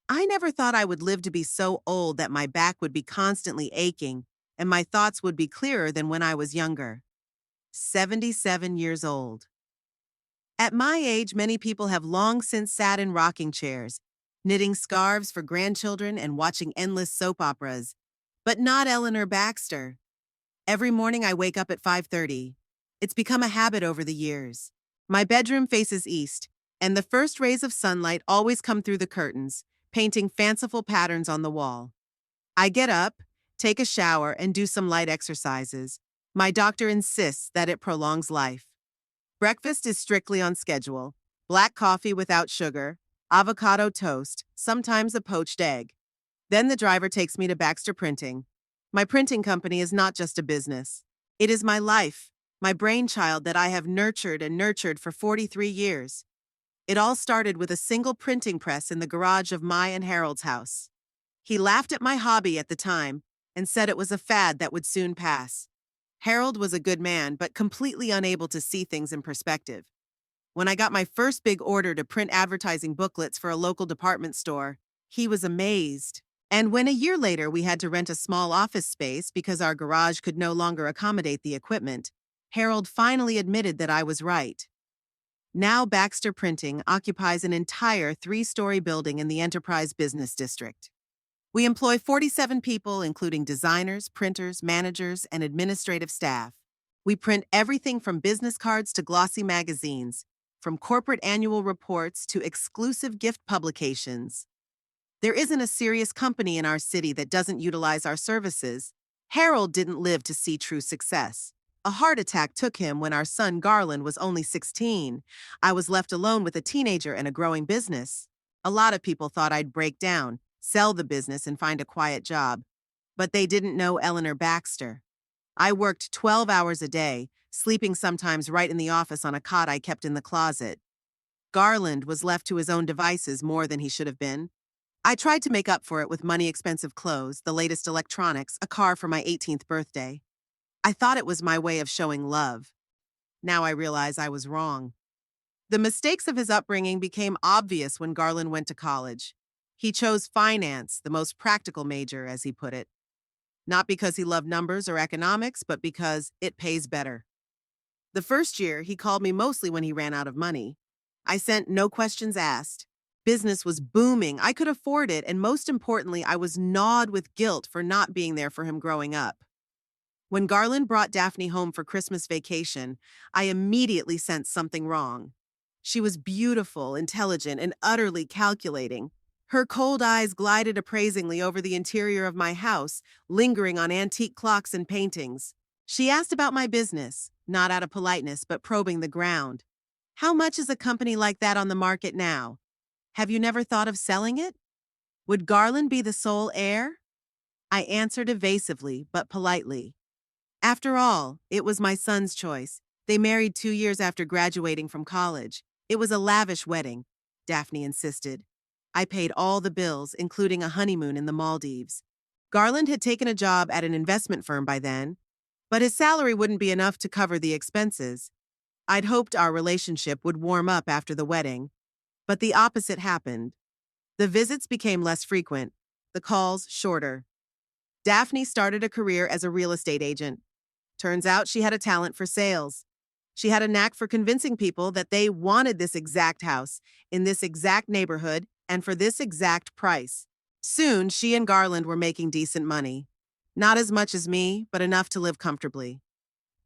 I never thought I would live to be so old that my back would be constantly aching and my thoughts would be clearer than when I was younger. 77 years old. At my age, many people have long since sat in rocking chairs, knitting scarves for grandchildren and watching endless soap operas. But not Eleanor Baxter. Every morning I wake up at 5:30. It's become a habit over the years. My bedroom faces east, and the first rays of sunlight always come through the curtains, painting fanciful patterns on the wall. I get up, take a shower, and do some light exercises. My doctor insists that it prolongs life. Breakfast is strictly on schedule: black coffee without sugar, avocado toast, sometimes a poached egg. Then the driver takes me to Baxter Printing. My printing company is not just a business. It is my life, my brainchild that I have nurtured and nurtured for 43 years. It all started with a single printing press in the garage of my and Harold's house. He laughed at my hobby at the time and said it was a fad that would soon pass. Harold was a good man, but completely unable to see things in perspective. When I got my first big order to print advertising booklets for a local department store, he was amazed. And when a year later we had to rent a small office space because our garage could no longer accommodate the equipment, Harold finally admitted that I was right. Now Baxter Printing occupies an entire three-story building in the Enterprise Business District. We employ 47 people, including designers, printers, managers, and administrative staff. We print everything from business cards to glossy magazines, from corporate annual reports to exclusive gift publications. There isn't a serious company in our city that doesn't utilize our services. Harold didn't live to see true success. A heart attack took him when our son Garland was only 16. I was left alone with a teenager and a growing business. A lot of people thought I'd break down, sell the business, and find a quiet job. But they didn't know Eleanor Baxter. I worked 12 hours a day, sleeping sometimes right in the office on a cot I kept in the closet. Garland was left to his own devices more than he should have been. I tried to make up for it with money-expensive clothes, the latest electronics, a car for my 18th birthday. I thought it was my way of showing love. Now I realize I was wrong. The mistakes of his upbringing became obvious when Garland went to college. He chose finance, the most practical major, as he put it. Not because he loved numbers or economics, but because it pays better. The first year, he called me mostly when he ran out of money. I sent no questions asked. Business was booming, I could afford it, and most importantly, I was gnawed with guilt for not being there for him growing up. When Garland brought Daphne home for Christmas vacation, I immediately sensed something wrong. She was beautiful, intelligent, and utterly calculating. Her cold eyes glided appraisingly over the interior of my house, lingering on antique clocks and paintings. She asked about my business, not out of politeness, but probing the ground. How much is a company like that on the market now? Have you never thought of selling it? Would Garland be the sole heir? I answered evasively, but politely. After all, it was my son's choice. They married 2 years after graduating from college. It was a lavish wedding, Daphne insisted. I paid all the bills, including a honeymoon in the Maldives. Garland had taken a job at an investment firm by then, but his salary wouldn't be enough to cover the expenses. I'd hoped our relationship would warm up after the wedding, but the opposite happened. The visits became less frequent, the calls shorter. Daphne started a career as a real estate agent. Turns out she had a talent for sales. She had a knack for convincing people that they wanted this exact house, in this exact neighborhood, and for this exact price. Soon, she and Garland were making decent money. Not as much as me, but enough to live comfortably.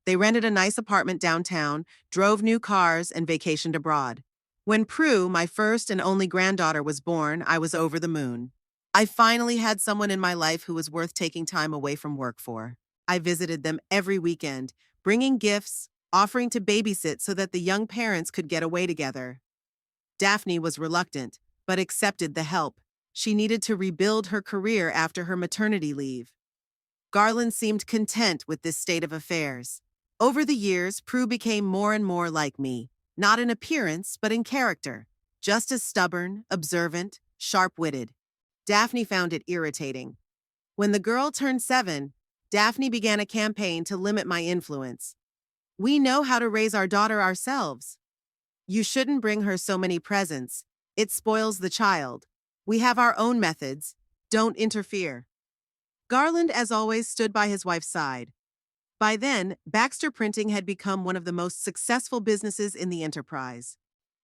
They rented a nice apartment downtown, drove new cars, and vacationed abroad. When Prue, my first and only granddaughter, was born, I was over the moon. I finally had someone in my life who was worth taking time away from work for. I visited them every weekend, bringing gifts, offering to babysit so that the young parents could get away together. Daphne was reluctant, but accepted the help. She needed to rebuild her career after her maternity leave. Garland seemed content with this state of affairs. Over the years, Prue became more and more like me, not in appearance, but in character, just as stubborn, observant, sharp-witted. Daphne found it irritating. When the girl turned 7, Daphne began a campaign to limit my influence. "We know how to raise our daughter ourselves. You shouldn't bring her so many presents. It spoils the child," We have our own methods. Don't interfere. Garland, as always, stood by his wife's side. By then, Baxter Printing had become one of the most successful businesses in the enterprise.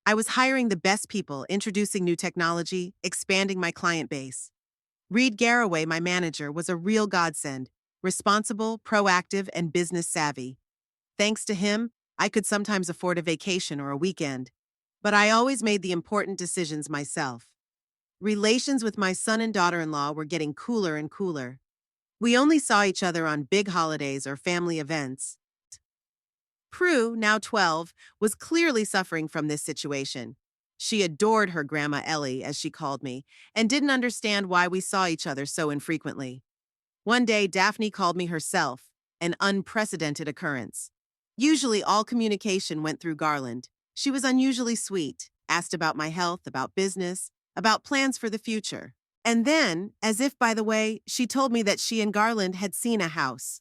I was hiring the best people, introducing new technology, expanding my client base. Reed Garraway, my manager, was a real godsend, responsible, proactive, and business savvy. Thanks to him, I could sometimes afford a vacation or a weekend. But I always made the important decisions myself. Relations with my son and daughter-in-law were getting cooler and cooler. We only saw each other on big holidays or family events. Prue, now 12, was clearly suffering from this situation. She adored her Grandma Ellie, as she called me, and didn't understand why we saw each other so infrequently. One day, Daphne called me herself, an unprecedented occurrence. Usually, all communication went through Garland. She was unusually sweet, asked about my health, about business, about plans for the future. And then, as if by the way, she told me that she and Garland had seen a house.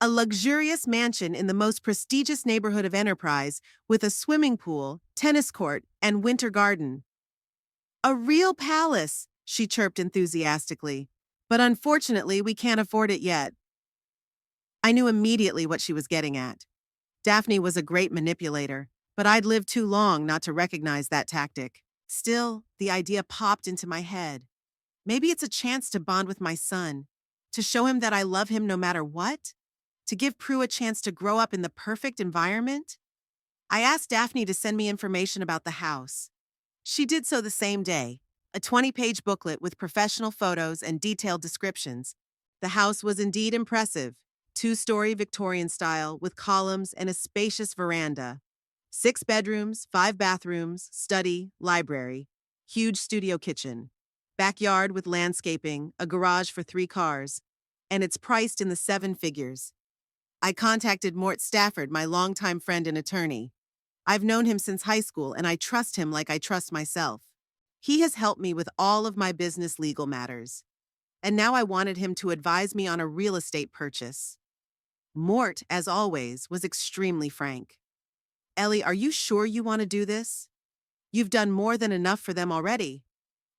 A luxurious mansion in the most prestigious neighborhood of Enterprise, with a swimming pool, tennis court, and winter garden. A real palace, she chirped enthusiastically. But unfortunately, we can't afford it yet. I knew immediately what she was getting at. Daphne was a great manipulator, but I'd lived too long not to recognize that tactic. Still, the idea popped into my head. Maybe it's a chance to bond with my son, to show him that I love him no matter what, to give Prue a chance to grow up in the perfect environment. I asked Daphne to send me information about the house. She did so the same day, a 20-page booklet with professional photos and detailed descriptions. The house was indeed impressive, two-story Victorian style with columns and a spacious veranda. 6 bedrooms, 5 bathrooms, study, library, huge studio kitchen, backyard with landscaping, a garage for 3 cars, and it's priced in the 7 figures. I contacted Mort Stafford, my longtime friend and attorney. I've known him since high school, and I trust him like I trust myself. He has helped me with all of my business legal matters. And now I wanted him to advise me on a real estate purchase. Mort, as always, was extremely frank. Ellie, are you sure you want to do this? You've done more than enough for them already.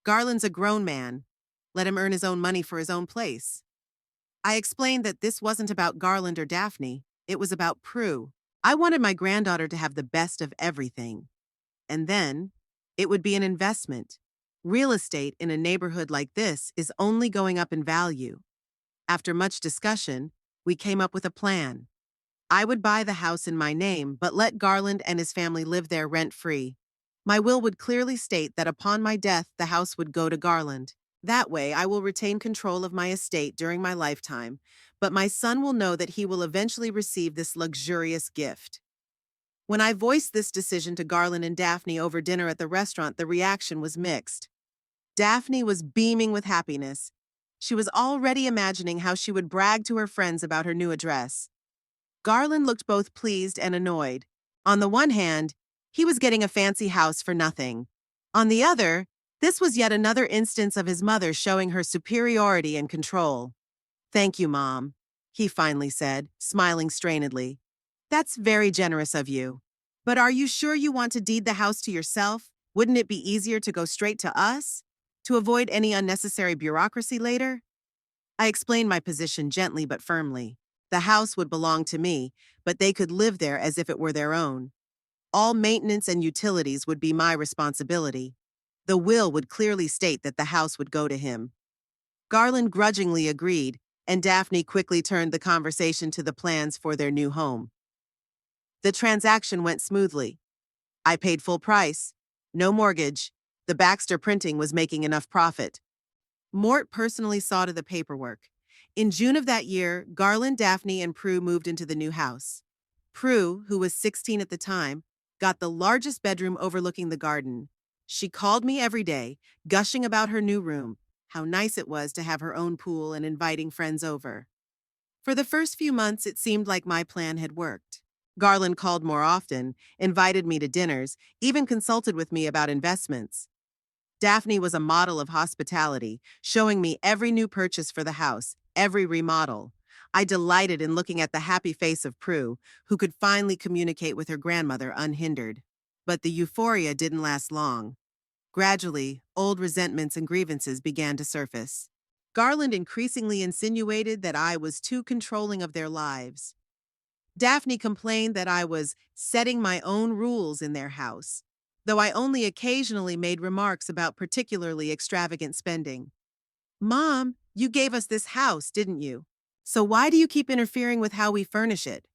Garland's a grown man. Let him earn his own money for his own place. I explained that this wasn't about Garland or Daphne. It was about Prue. I wanted my granddaughter to have the best of everything. And then, it would be an investment. Real estate in a neighborhood like this is only going up in value. After much discussion, we came up with a plan. I would buy the house in my name, but let Garland and his family live there rent-free. My will would clearly state that upon my death, the house would go to Garland. That way, I will retain control of my estate during my lifetime, but my son will know that he will eventually receive this luxurious gift. When I voiced this decision to Garland and Daphne over dinner at the restaurant, the reaction was mixed. Daphne was beaming with happiness. She was already imagining how she would brag to her friends about her new address. Garland looked both pleased and annoyed. On the one hand, he was getting a fancy house for nothing. On the other, this was yet another instance of his mother showing her superiority and control. "Thank you, Mom," he finally said, smiling strainedly. "That's very generous of you. But are you sure you want to deed the house to yourself? Wouldn't it be easier to go straight to us? To avoid any unnecessary bureaucracy later?" I explained my position gently but firmly. The house would belong to me, but they could live there as if it were their own. All maintenance and utilities would be my responsibility. The will would clearly state that the house would go to him. Garland grudgingly agreed, and Daphne quickly turned the conversation to the plans for their new home. The transaction went smoothly. I paid full price. No mortgage. The Baxter Printing was making enough profit. Mort personally saw to the paperwork. In June of that year, Garland, Daphne, and Prue moved into the new house. Prue, who was 16 at the time, got the largest bedroom overlooking the garden. She called me every day, gushing about her new room, how nice it was to have her own pool and inviting friends over. For the first few months, it seemed like my plan had worked. Garland called more often, invited me to dinners, even consulted with me about investments. Daphne was a model of hospitality, showing me every new purchase for the house, every remodel. I delighted in looking at the happy face of Prue, who could finally communicate with her grandmother unhindered. But the euphoria didn't last long. Gradually, old resentments and grievances began to surface. Garland increasingly insinuated that I was too controlling of their lives. Daphne complained that I was setting my own rules in their house, though I only occasionally made remarks about particularly extravagant spending. Mom, you gave us this house, didn't you? So why do you keep interfering with how we furnish it?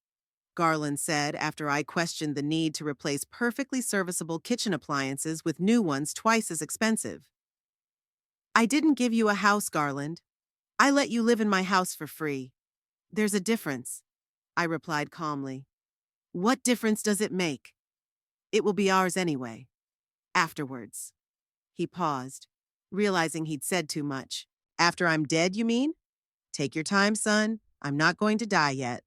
Garland said after I questioned the need to replace perfectly serviceable kitchen appliances with new ones twice as expensive. I didn't give you a house, Garland. I let you live in my house for free. There's a difference, I replied calmly. What difference does it make? It will be ours anyway. Afterwards. He paused, realizing he'd said too much. After I'm dead, you mean? Take your time, son. I'm not going to die yet.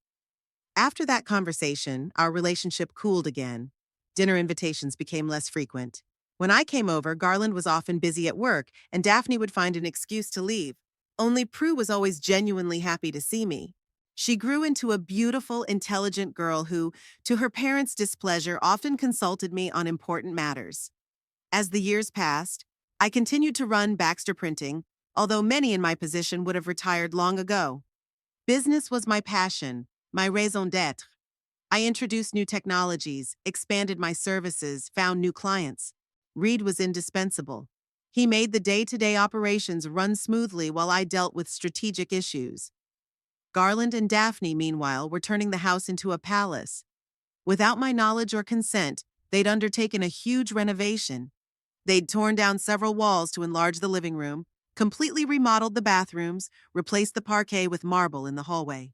After that conversation, our relationship cooled again. Dinner invitations became less frequent. When I came over, Garland was often busy at work, and Daphne would find an excuse to leave. Only Prue was always genuinely happy to see me. She grew into a beautiful, intelligent girl who, to her parents' displeasure, often consulted me on important matters. As the years passed, I continued to run Baxter Printing, although many in my position would have retired long ago. Business was my passion, my raison d'être. I introduced new technologies, expanded my services, found new clients. Reed was indispensable. He made the day-to-day operations run smoothly while I dealt with strategic issues. Garland and Daphne, meanwhile, were turning the house into a palace. Without my knowledge or consent, they'd undertaken a huge renovation. They'd torn down several walls to enlarge the living room, completely remodeled the bathrooms, replaced the parquet with marble in the hallway.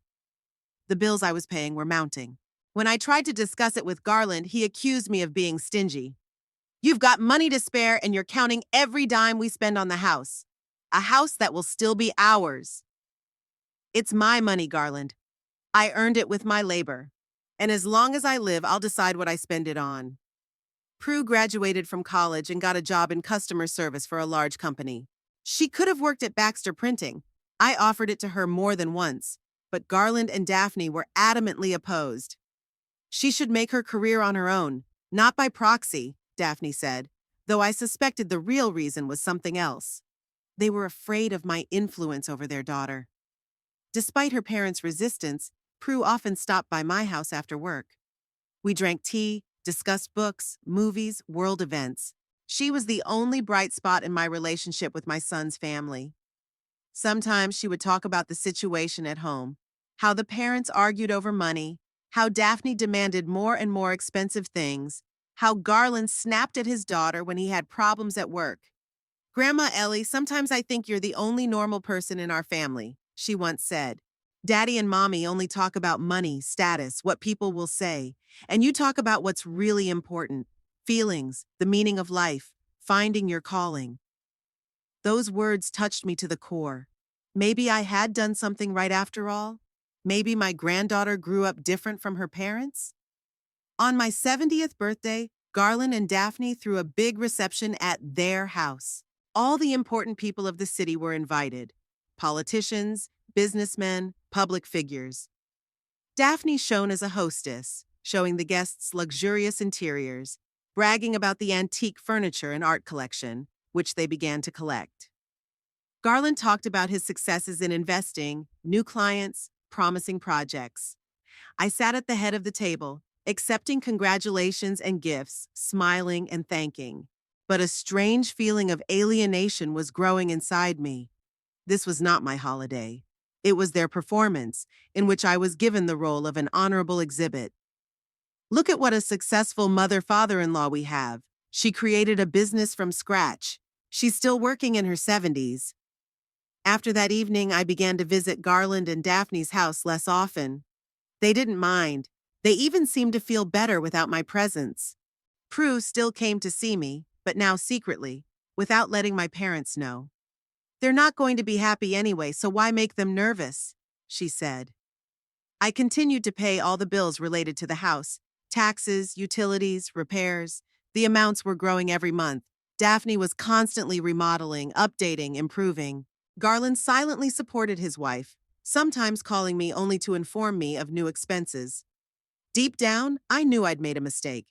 The bills I was paying were mounting. When I tried to discuss it with Garland, he accused me of being stingy. You've got money to spare and you're counting every dime we spend on the house. A house that will still be ours. It's my money, Garland. I earned it with my labor. And as long as I live, I'll decide what I spend it on. Prue graduated from college and got a job in customer service for a large company. She could have worked at Baxter Printing. I offered it to her more than once, but Garland and Daphne were adamantly opposed. She should make her career on her own, not by proxy, Daphne said, though I suspected the real reason was something else. They were afraid of my influence over their daughter. Despite her parents' resistance, Prue often stopped by my house after work. We drank tea, discussed books, movies, world events. She was the only bright spot in my relationship with my son's family. Sometimes she would talk about the situation at home, how the parents argued over money, how Daphne demanded more and more expensive things, how Garland snapped at his daughter when he had problems at work. Grandma Ellie, sometimes I think you're the only normal person in our family, she once said. Daddy and Mommy only talk about money, status, what people will say, and you talk about what's really important, feelings, the meaning of life, finding your calling. Those words touched me to the core. Maybe I had done something right after all. Maybe my granddaughter grew up different from her parents. On my 70th birthday, Garland and Daphne threw a big reception at their house. All the important people of the city were invited. Politicians, businessmen, public figures. Daphne shone as a hostess, showing the guests luxurious interiors, bragging about the antique furniture and art collection, which they began to collect. Garland talked about his successes in investing, new clients, promising projects. I sat at the head of the table, accepting congratulations and gifts, smiling and thanking. But a strange feeling of alienation was growing inside me. This was not my holiday. It was their performance, in which I was given the role of an honorable exhibit. Look at what a successful mother-father-in-law we have. She created a business from scratch. She's still working in her 70s. After that evening, I began to visit Garland and Daphne's house less often. They didn't mind. They even seemed to feel better without my presence. Prue still came to see me, but now secretly, without letting my parents know. They're not going to be happy anyway, so why make them nervous? She said. I continued to pay all the bills related to the house. Taxes, utilities, repairs. The amounts were growing every month. Daphne was constantly remodeling, updating, improving. Garland silently supported his wife, sometimes calling me only to inform me of new expenses. Deep down, I knew I'd made a mistake.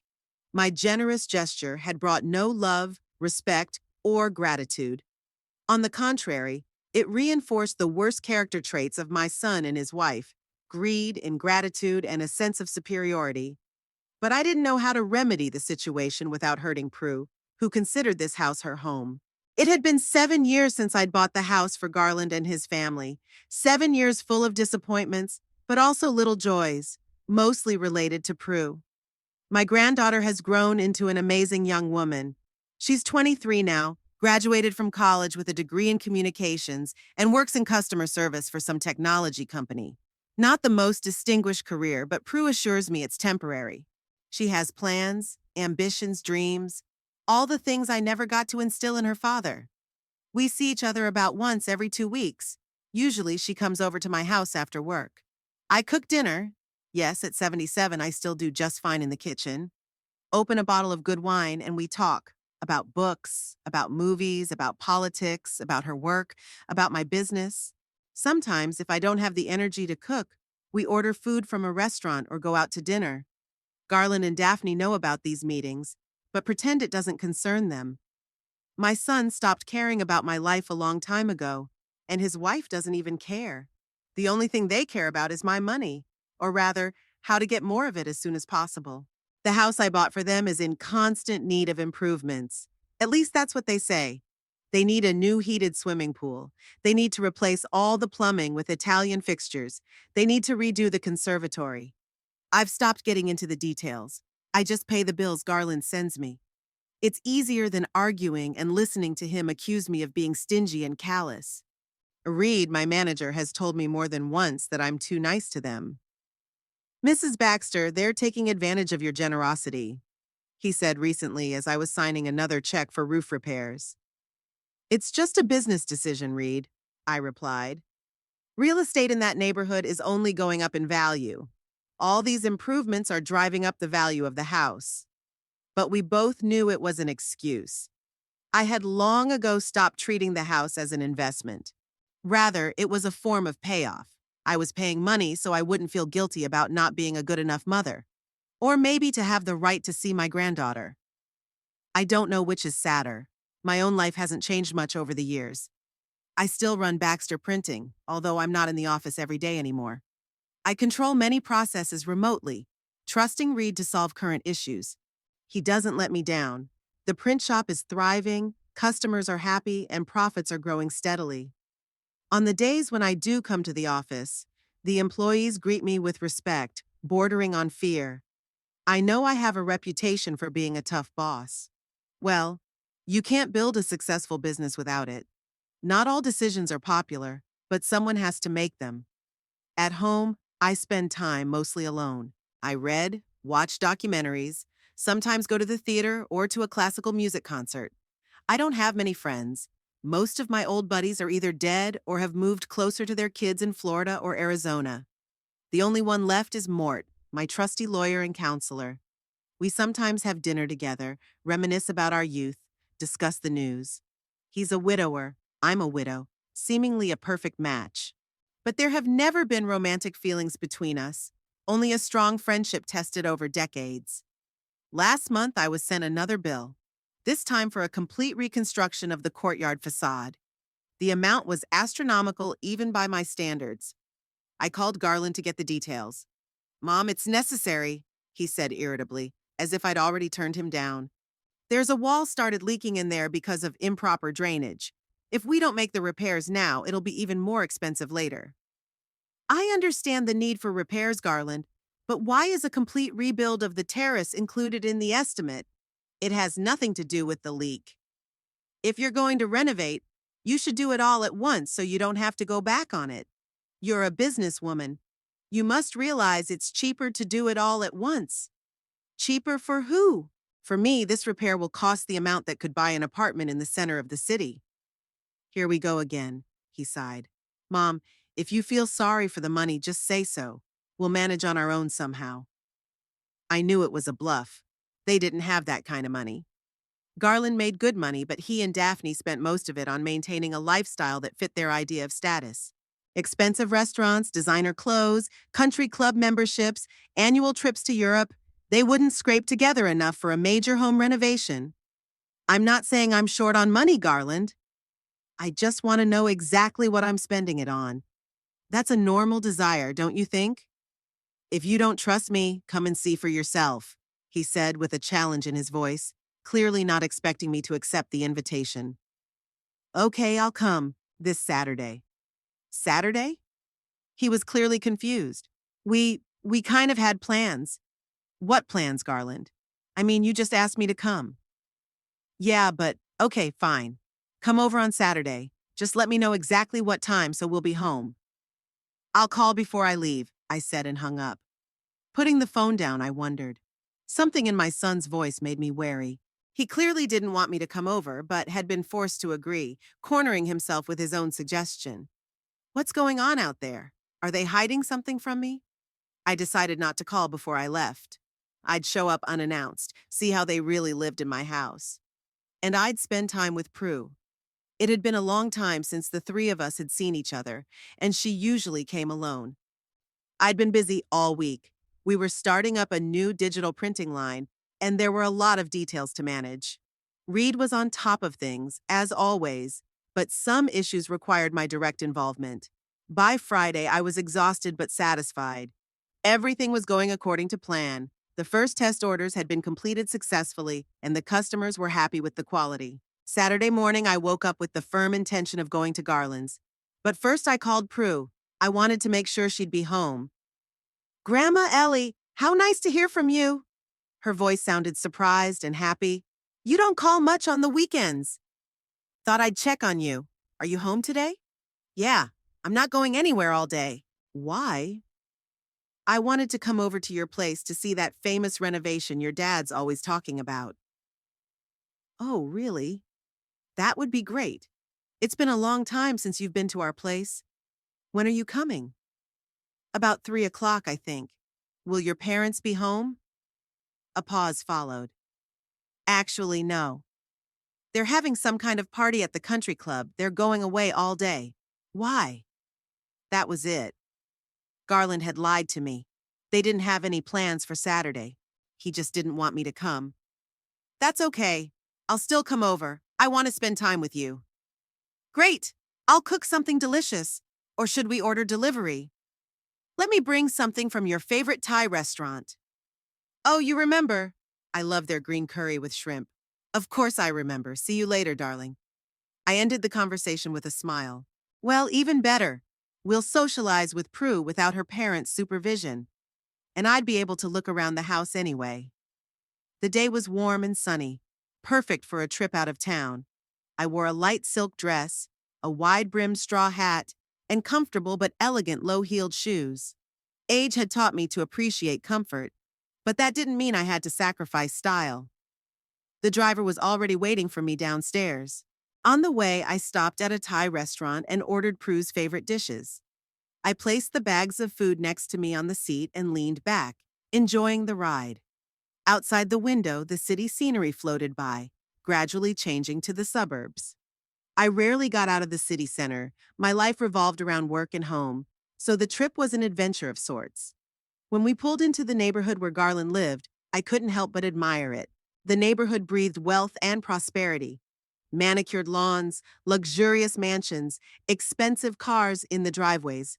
My generous gesture had brought no love, respect, or gratitude. On the contrary, it reinforced the worst character traits of my son and his wife: greed, ingratitude, and a sense of superiority. But I didn't know how to remedy the situation without hurting Prue, who considered this house her home. It had been 7 years since I'd bought the house for Garland and his family. 7 years full of disappointments, but also little joys, mostly related to Prue. My granddaughter has grown into an amazing young woman. She's 23 now, graduated from college with a degree in communications, and works in customer service for some technology company. Not the most distinguished career, but Prue assures me it's temporary. She has plans, ambitions, dreams, all the things I never got to instill in her father. We see each other about once every 2 weeks. Usually she comes over to my house after work. I cook dinner. Yes, at 77 I still do just fine in the kitchen. Open a bottle of good wine and we talk about books, about movies, about politics, about her work, about my business. Sometimes, if I don't have the energy to cook, we order food from a restaurant or go out to dinner. Garland and Daphne know about these meetings, but pretend it doesn't concern them. My son stopped caring about my life a long time ago, and his wife doesn't even care. The only thing they care about is my money, or rather, how to get more of it as soon as possible. The house I bought for them is in constant need of improvements. At least that's what they say. They need a new heated swimming pool. They need to replace all the plumbing with Italian fixtures. They need to redo the conservatory. I've stopped getting into the details. I just pay the bills Garland sends me. It's easier than arguing and listening to him accuse me of being stingy and callous. Reed, my manager, has told me more than once that I'm too nice to them. "Mrs. Baxter, they're taking advantage of your generosity," he said recently as I was signing another check for roof repairs. "It's just a business decision, Reed," I replied. "Real estate in that neighborhood is only going up in value. All these improvements are driving up the value of the house." But we both knew it was an excuse. I had long ago stopped treating the house as an investment. Rather, it was a form of payoff. I was paying money so I wouldn't feel guilty about not being a good enough mother. Or maybe to have the right to see my granddaughter. I don't know which is sadder. My own life hasn't changed much over the years. I still run Baxter Printing, although I'm not in the office every day anymore. I control many processes remotely, trusting Reed to solve current issues. He doesn't let me down. The print shop is thriving, customers are happy, and profits are growing steadily. On the days when I do come to the office, the employees greet me with respect, bordering on fear. I know I have a reputation for being a tough boss. Well, you can't build a successful business without it. Not all decisions are popular, but someone has to make them. At home, I spend time mostly alone. I read, watch documentaries, sometimes go to the theater or to a classical music concert. I don't have many friends. Most of my old buddies are either dead or have moved closer to their kids in Florida or Arizona. The only one left is Mort, my trusty lawyer and counselor. We sometimes have dinner together, reminisce about our youth, discuss the news. He's a widower, I'm a widow, seemingly a perfect match. But there have never been romantic feelings between us, only a strong friendship tested over decades. Last month, I was sent another bill, this time for a complete reconstruction of the courtyard facade. The amount was astronomical even by my standards. I called Garland to get the details. "Mom, it's necessary," he said irritably, as if I'd already turned him down. "There's a wall started leaking in there because of improper drainage. If we don't make the repairs now, it'll be even more expensive later." "I understand the need for repairs, Garland, but why is a complete rebuild of the terrace included in the estimate? It has nothing to do with the leak. If you're going to renovate, you should do it all at once so you don't have to go back on it. You're a businesswoman. You must realize it's cheaper to do it all at once." "Cheaper for who?" "For me, this repair will cost the amount that could buy an apartment in the center of the city." "Here we go again," he sighed. "Mom, if you feel sorry for the money, just say so. We'll manage on our own somehow." I knew it was a bluff. They didn't have that kind of money. Garland made good money, but he and Daphne spent most of it on maintaining a lifestyle that fit their idea of status. Expensive restaurants, designer clothes, country club memberships, annual trips to Europe. They wouldn't scrape together enough for a major home renovation. I'm not saying I'm short on money, Garland. I just want to know exactly what I'm spending it on. That's a normal desire, don't you think? If you don't trust me, come and see for yourself, he said with a challenge in his voice, clearly not expecting me to accept the invitation. Okay, I'll come this Saturday. Saturday? He was clearly confused. We kind of had plans. What plans, Garland? I mean, you just asked me to come. Yeah, but okay, fine. Come over on Saturday. Just let me know exactly what time so we'll be home. I'll call before I leave, I said and hung up. Putting the phone down, I wondered. Something in my son's voice made me wary. He clearly didn't want me to come over, but had been forced to agree, cornering himself with his own suggestion. What's going on out there? Are they hiding something from me? I decided not to call before I left. I'd show up unannounced, see how they really lived in my house. And I'd spend time with Prue. It had been a long time since the three of us had seen each other, and she usually came alone. I'd been busy all week. We were starting up a new digital printing line, and there were a lot of details to manage. Reed was on top of things, as always, but some issues required my direct involvement. By Friday, I was exhausted but satisfied. Everything was going according to plan. The first test orders had been completed successfully, and the customers were happy with the quality. Saturday morning, I woke up with the firm intention of going to Garland's. But first, I called Prue. I wanted to make sure she'd be home. Grandma Ellie, how nice to hear from you. Her voice sounded surprised and happy. You don't call much on the weekends. Thought I'd check on you. Are you home today? Yeah, I'm not going anywhere all day. Why? I wanted to come over to your place to see that famous renovation your dad's always talking about. Oh, really? That would be great. It's been a long time since you've been to our place. When are you coming? About 3 o'clock, I think. Will your parents be home? A pause followed. Actually, no. They're having some kind of party at the country club. They're going away all day. Why? That was it. Garland had lied to me. They didn't have any plans for Saturday. He just didn't want me to come. That's okay. I'll still come over. I want to spend time with you. Great. I'll cook something delicious. Or should we order delivery? Let me bring something from your favorite Thai restaurant. Oh, you remember? I love their green curry with shrimp. Of course I remember. See you later, darling. I ended the conversation with a smile. Well, even better. We'll socialize with Prue without her parents' supervision. And I'd be able to look around the house anyway. The day was warm and sunny, perfect for a trip out of town. I wore a light silk dress, a wide-brimmed straw hat, and comfortable but elegant low-heeled shoes. Age had taught me to appreciate comfort, but that didn't mean I had to sacrifice style. The driver was already waiting for me downstairs. On the way, I stopped at a Thai restaurant and ordered Prue's favorite dishes. I placed the bags of food next to me on the seat and leaned back, enjoying the ride. Outside the window, the city scenery floated by, gradually changing to the suburbs. I rarely got out of the city center. My life revolved around work and home, so the trip was an adventure of sorts. When we pulled into the neighborhood where Garland lived, I couldn't help but admire it. The neighborhood breathed wealth and prosperity. Manicured lawns, luxurious mansions, expensive cars in the driveways.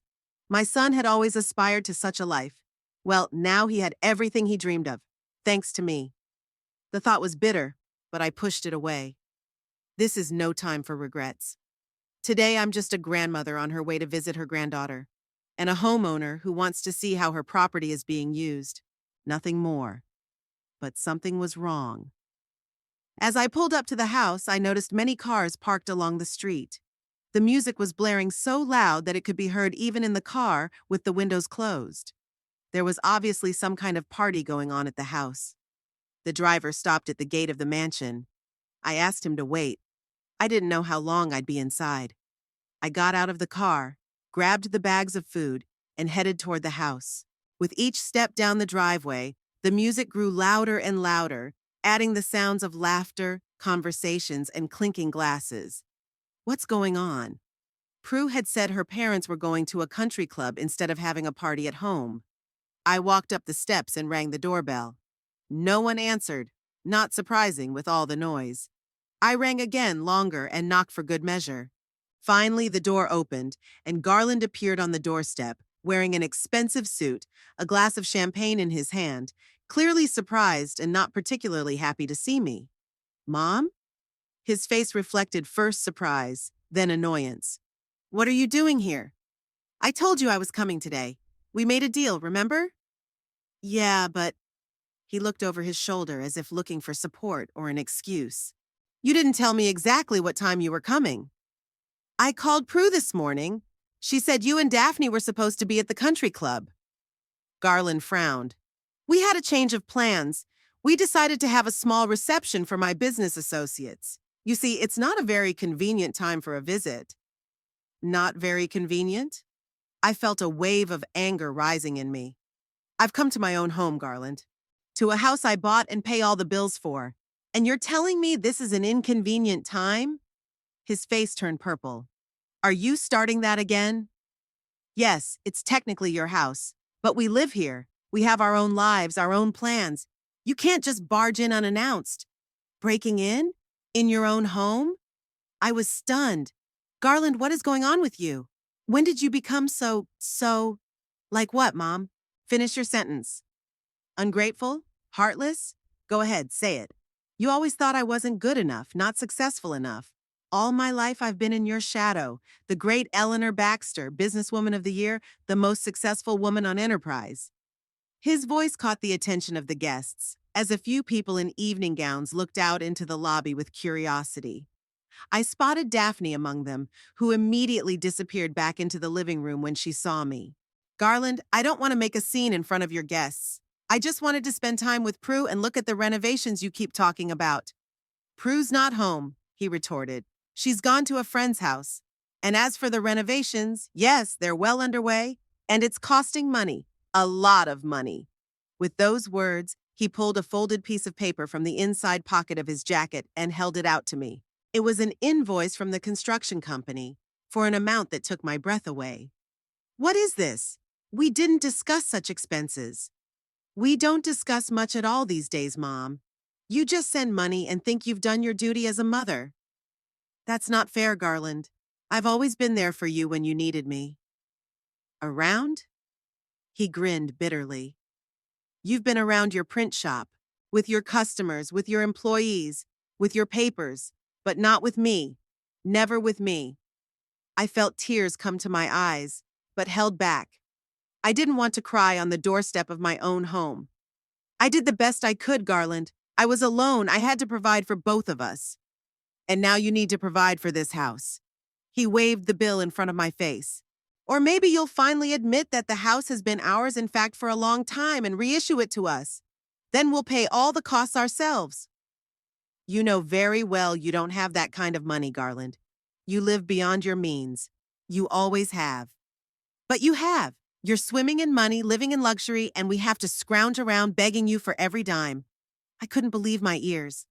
My son had always aspired to such a life. Well, now he had everything he dreamed of, thanks to me. The thought was bitter, but I pushed it away. This is no time for regrets. Today, I'm just a grandmother on her way to visit her granddaughter, and a homeowner who wants to see how her property is being used. Nothing more. But something was wrong. As I pulled up to the house, I noticed many cars parked along the street. The music was blaring so loud that it could be heard even in the car with the windows closed. There was obviously some kind of party going on at the house. The driver stopped at the gate of the mansion. I asked him to wait. I didn't know how long I'd be inside. I got out of the car, grabbed the bags of food, and headed toward the house. With each step down the driveway, the music grew louder and louder, adding the sounds of laughter, conversations, and clinking glasses. What's going on? Prue had said her parents were going to a country club instead of having a party at home. I walked up the steps and rang the doorbell. No one answered, not surprising with all the noise. I rang again, longer, and knocked for good measure. Finally, the door opened, and Garland appeared on the doorstep, wearing an expensive suit, a glass of champagne in his hand, clearly surprised and not particularly happy to see me. Mom? His face reflected first surprise, then annoyance. What are you doing here? I told you I was coming today. We made a deal, remember? Yeah, but he looked over his shoulder as if looking for support or an excuse. You didn't tell me exactly what time you were coming. I called Prue this morning. She said you and Daphne were supposed to be at the country club. Garland frowned. We had a change of plans. We decided to have a small reception for my business associates. You see, it's not a very convenient time for a visit. Not very convenient? I felt a wave of anger rising in me. I've come to my own home, Garland. To a house I bought and pay all the bills for. And you're telling me this is an inconvenient time? His face turned purple. Are you starting that again? Yes, it's technically your house, but we live here. We have our own lives, our own plans. You can't just barge in unannounced. Breaking in? In your own home? I was stunned. Garland, what is going on with you? When did you become so... Like what, Mom? Finish your sentence. Ungrateful? Heartless? Go ahead, say it. You always thought I wasn't good enough, not successful enough. All my life I've been in your shadow. The great Eleanor Baxter, Businesswoman of the Year, the most successful woman on Enterprise. His voice caught the attention of the guests, as a few people in evening gowns looked out into the lobby with curiosity. I spotted Daphne among them, who immediately disappeared back into the living room when she saw me. Garland, I don't want to make a scene in front of your guests. I just wanted to spend time with Prue and look at the renovations you keep talking about. Prue's not home, he retorted. She's gone to a friend's house. And as for the renovations, yes, they're well underway, and it's costing money. A lot of money. With those words, he pulled a folded piece of paper from the inside pocket of his jacket and held it out to me. It was an invoice from the construction company for an amount that took my breath away. What is this? We didn't discuss such expenses. We don't discuss much at all these days, Mom. You just send money and think you've done your duty as a mother. That's not fair, Garland. I've always been there for you when you needed me. Around? He grinned bitterly. You've been around your print shop, with your customers, with your employees, with your papers, but not with me. Never with me. I felt tears come to my eyes, but held back. I didn't want to cry on the doorstep of my own home. I did the best I could, Garland. I was alone. I had to provide for both of us. And now you need to provide for this house. He waved the bill in front of my face. Or maybe you'll finally admit that the house has been ours, in fact, for a long time and reissue it to us. Then we'll pay all the costs ourselves. You know very well you don't have that kind of money, Garland. You live beyond your means. You always have. But you have. You're swimming in money, living in luxury, and we have to scrounge around begging you for every dime. I couldn't believe my ears.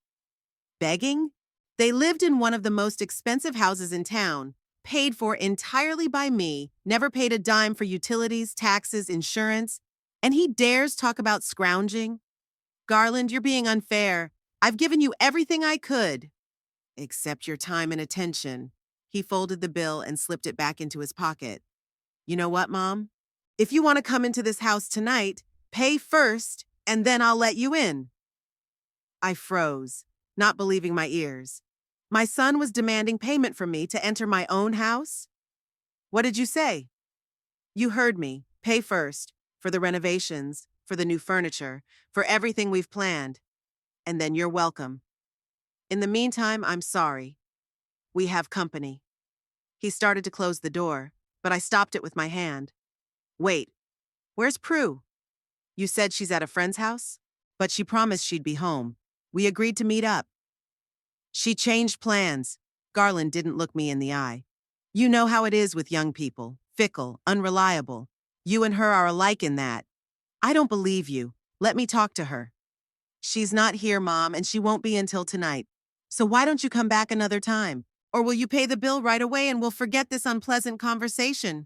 Begging? They lived in one of the most expensive houses in town, paid for entirely by me, never paid a dime for utilities, taxes, insurance, and he dares talk about scrounging? Garland, you're being unfair. I've given you everything I could. Except your time and attention. He folded the bill and slipped it back into his pocket. You know what, Mom? If you want to come into this house tonight, pay first, and then I'll let you in. I froze, not believing my ears. My son was demanding payment from me to enter my own house? What did you say? You heard me. Pay first, for the renovations, for the new furniture, for everything we've planned. And then you're welcome. In the meantime, I'm sorry. We have company. He started to close the door, but I stopped it with my hand. Wait, where's Prue? You said she's at a friend's house? But she promised she'd be home. We agreed to meet up. She changed plans. Garland didn't look me in the eye. You know how it is with young people. Fickle, unreliable. You and her are alike in that. I don't believe you. Let me talk to her. She's not here, Mom, and she won't be until tonight. So why don't you come back another time? Or will you pay the bill right away and we'll forget this unpleasant conversation?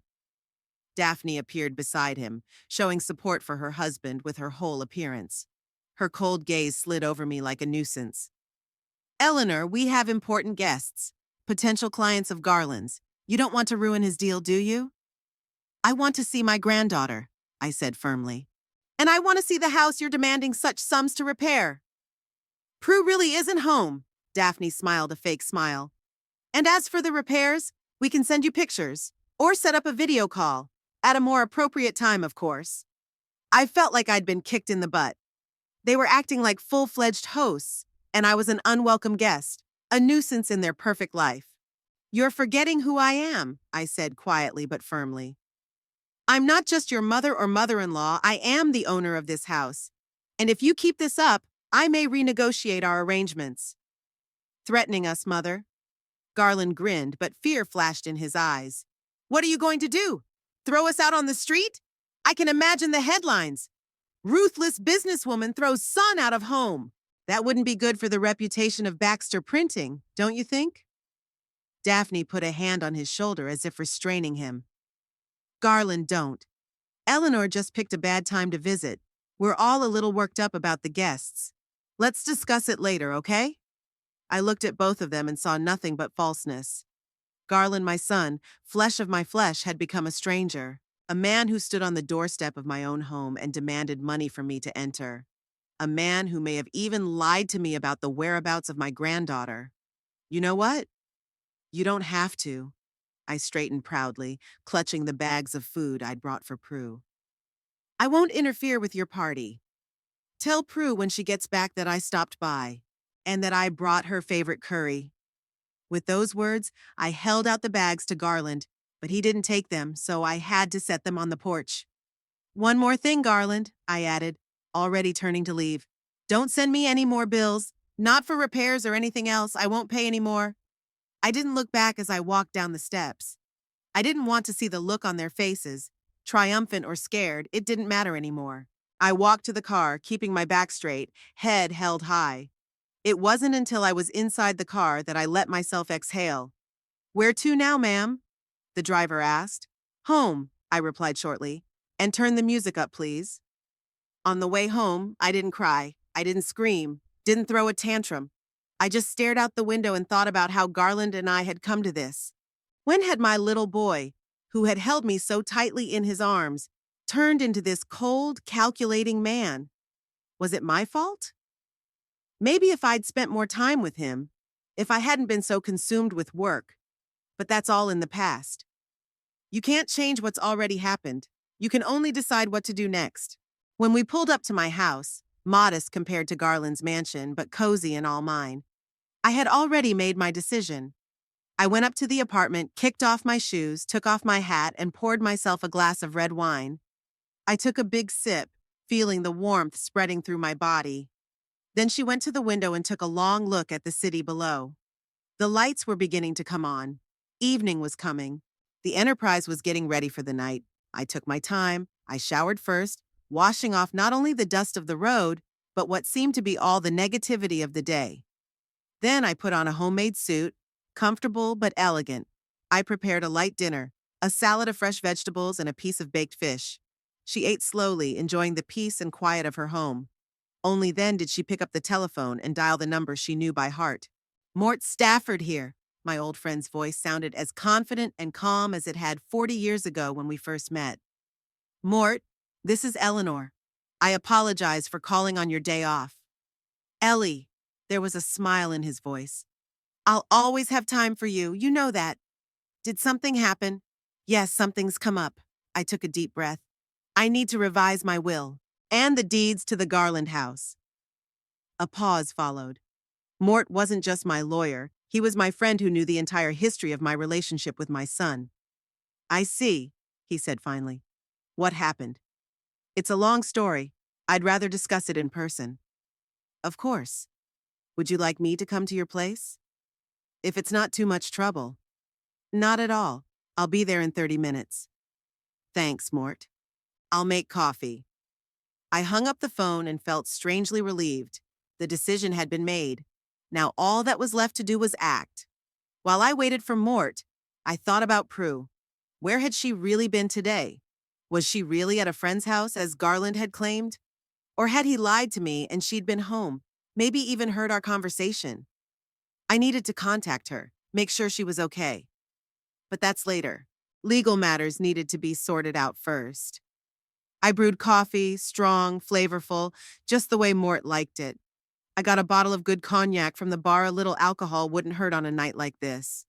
Daphne appeared beside him, showing support for her husband with her whole appearance. Her cold gaze slid over me like a nuisance. Eleanor, we have important guests, potential clients of Garland's. You don't want to ruin his deal, do you? I want to see my granddaughter, I said firmly. And I want to see the house you're demanding such sums to repair. Prue really isn't home, Daphne smiled a fake smile. And as for the repairs, we can send you pictures, or set up a video call, at a more appropriate time, of course. I felt like I'd been kicked in the butt. They were acting like full-fledged hosts, and I was an unwelcome guest, a nuisance in their perfect life. You're forgetting who I am, I said quietly but firmly. I'm not just your mother or mother-in-law, I am the owner of this house. And if you keep this up, I may renegotiate our arrangements. Threatening us, Mother? Garland grinned, but fear flashed in his eyes. What are you going to do? Throw us out on the street? I can imagine the headlines. Ruthless businesswoman throws son out of home. That wouldn't be good for the reputation of Baxter Printing, don't you think? Daphne put a hand on his shoulder as if restraining him. Garland, don't. Eleanor just picked a bad time to visit. We're all a little worked up about the guests. Let's discuss it later, okay? I looked at both of them and saw nothing but falseness. Garland, my son, flesh of my flesh, had become a stranger, a man who stood on the doorstep of my own home and demanded money from me to enter, a man who may have even lied to me about the whereabouts of my granddaughter. You know what? You don't have to. I straightened proudly, clutching the bags of food I'd brought for Prue. I won't interfere with your party. Tell Prue when she gets back that I stopped by, and that I brought her favorite curry. With those words, I held out the bags to Garland, but he didn't take them, so I had to set them on the porch. One more thing, Garland, I added, already turning to leave. Don't send me any more bills. Not for repairs or anything else. I won't pay any more. I didn't look back as I walked down the steps. I didn't want to see the look on their faces. Triumphant or scared, it didn't matter anymore. I walked to the car, keeping my back straight, head held high. It wasn't until I was inside the car that I let myself exhale. Where to now, ma'am? The driver asked. Home, I replied shortly. And turn the music up, please. On the way home, I didn't cry. I didn't scream. Didn't throw a tantrum. I just stared out the window and thought about how Garland and I had come to this. When had my little boy, who had held me so tightly in his arms, turned into this cold, calculating man? Was it my fault? Maybe if I'd spent more time with him, if I hadn't been so consumed with work. But that's all in the past. You can't change what's already happened. You can only decide what to do next. When we pulled up to my house, modest compared to Garland's mansion, but cozy and all mine, I had already made my decision. I went up to the apartment, kicked off my shoes, took off my hat, and poured myself a glass of red wine. I took a big sip, feeling the warmth spreading through my body. Then she went to the window and took a long look at the city below. The lights were beginning to come on. Evening was coming. The Enterprise was getting ready for the night. I took my time. I showered first, washing off not only the dust of the road, but what seemed to be all the negativity of the day. Then I put on a homemade suit, comfortable but elegant. I prepared a light dinner, a salad of fresh vegetables and a piece of baked fish. She ate slowly, enjoying the peace and quiet of her home. Only then did she pick up the telephone and dial the number she knew by heart. Mort Stafford here. My old friend's voice sounded as confident and calm as it had 40 years ago when we first met. Mort, this is Eleanor. I apologize for calling on your day off. Ellie, there was a smile in his voice. I'll always have time for you, you know that. Did something happen? Yes, something's come up. I took a deep breath. I need to revise my will, and the deeds to the Garland house. A pause followed. Mort wasn't just my lawyer, he was my friend who knew the entire history of my relationship with my son. I see, he said finally. What happened? It's a long story. I'd rather discuss it in person. Of course. Would you like me to come to your place? If it's not too much trouble. Not at all. I'll be there in 30 minutes. Thanks, Mort. I'll make coffee. I hung up the phone and felt strangely relieved. The decision had been made. Now all that was left to do was act. While I waited for Mort, I thought about Prue. Where had she really been today? Was she really at a friend's house, as Garland had claimed? Or had he lied to me and she'd been home, maybe even heard our conversation? I needed to contact her, make sure she was okay. But that's later. Legal matters needed to be sorted out first. I brewed coffee, strong, flavorful, just the way Mort liked it. I got a bottle of good cognac from the bar. A little alcohol wouldn't hurt on a night like this.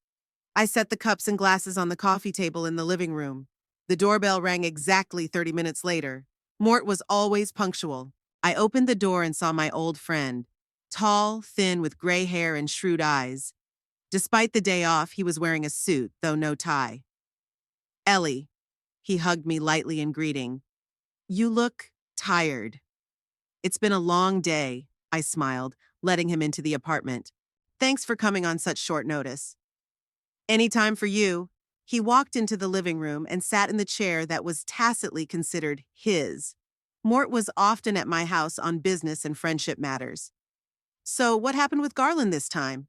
I set the cups and glasses on the coffee table in the living room. The doorbell rang exactly 30 minutes later. Mort was always punctual. I opened the door and saw my old friend, tall, thin, with gray hair and shrewd eyes. Despite the day off, he was wearing a suit, though no tie. Ellie. He hugged me lightly in greeting. You look tired. It's been a long day, I smiled, letting him into the apartment. Thanks for coming on such short notice. Any time for you. He walked into the living room and sat in the chair that was tacitly considered his. Mort was often at my house on business and friendship matters. So what happened with Garland this time?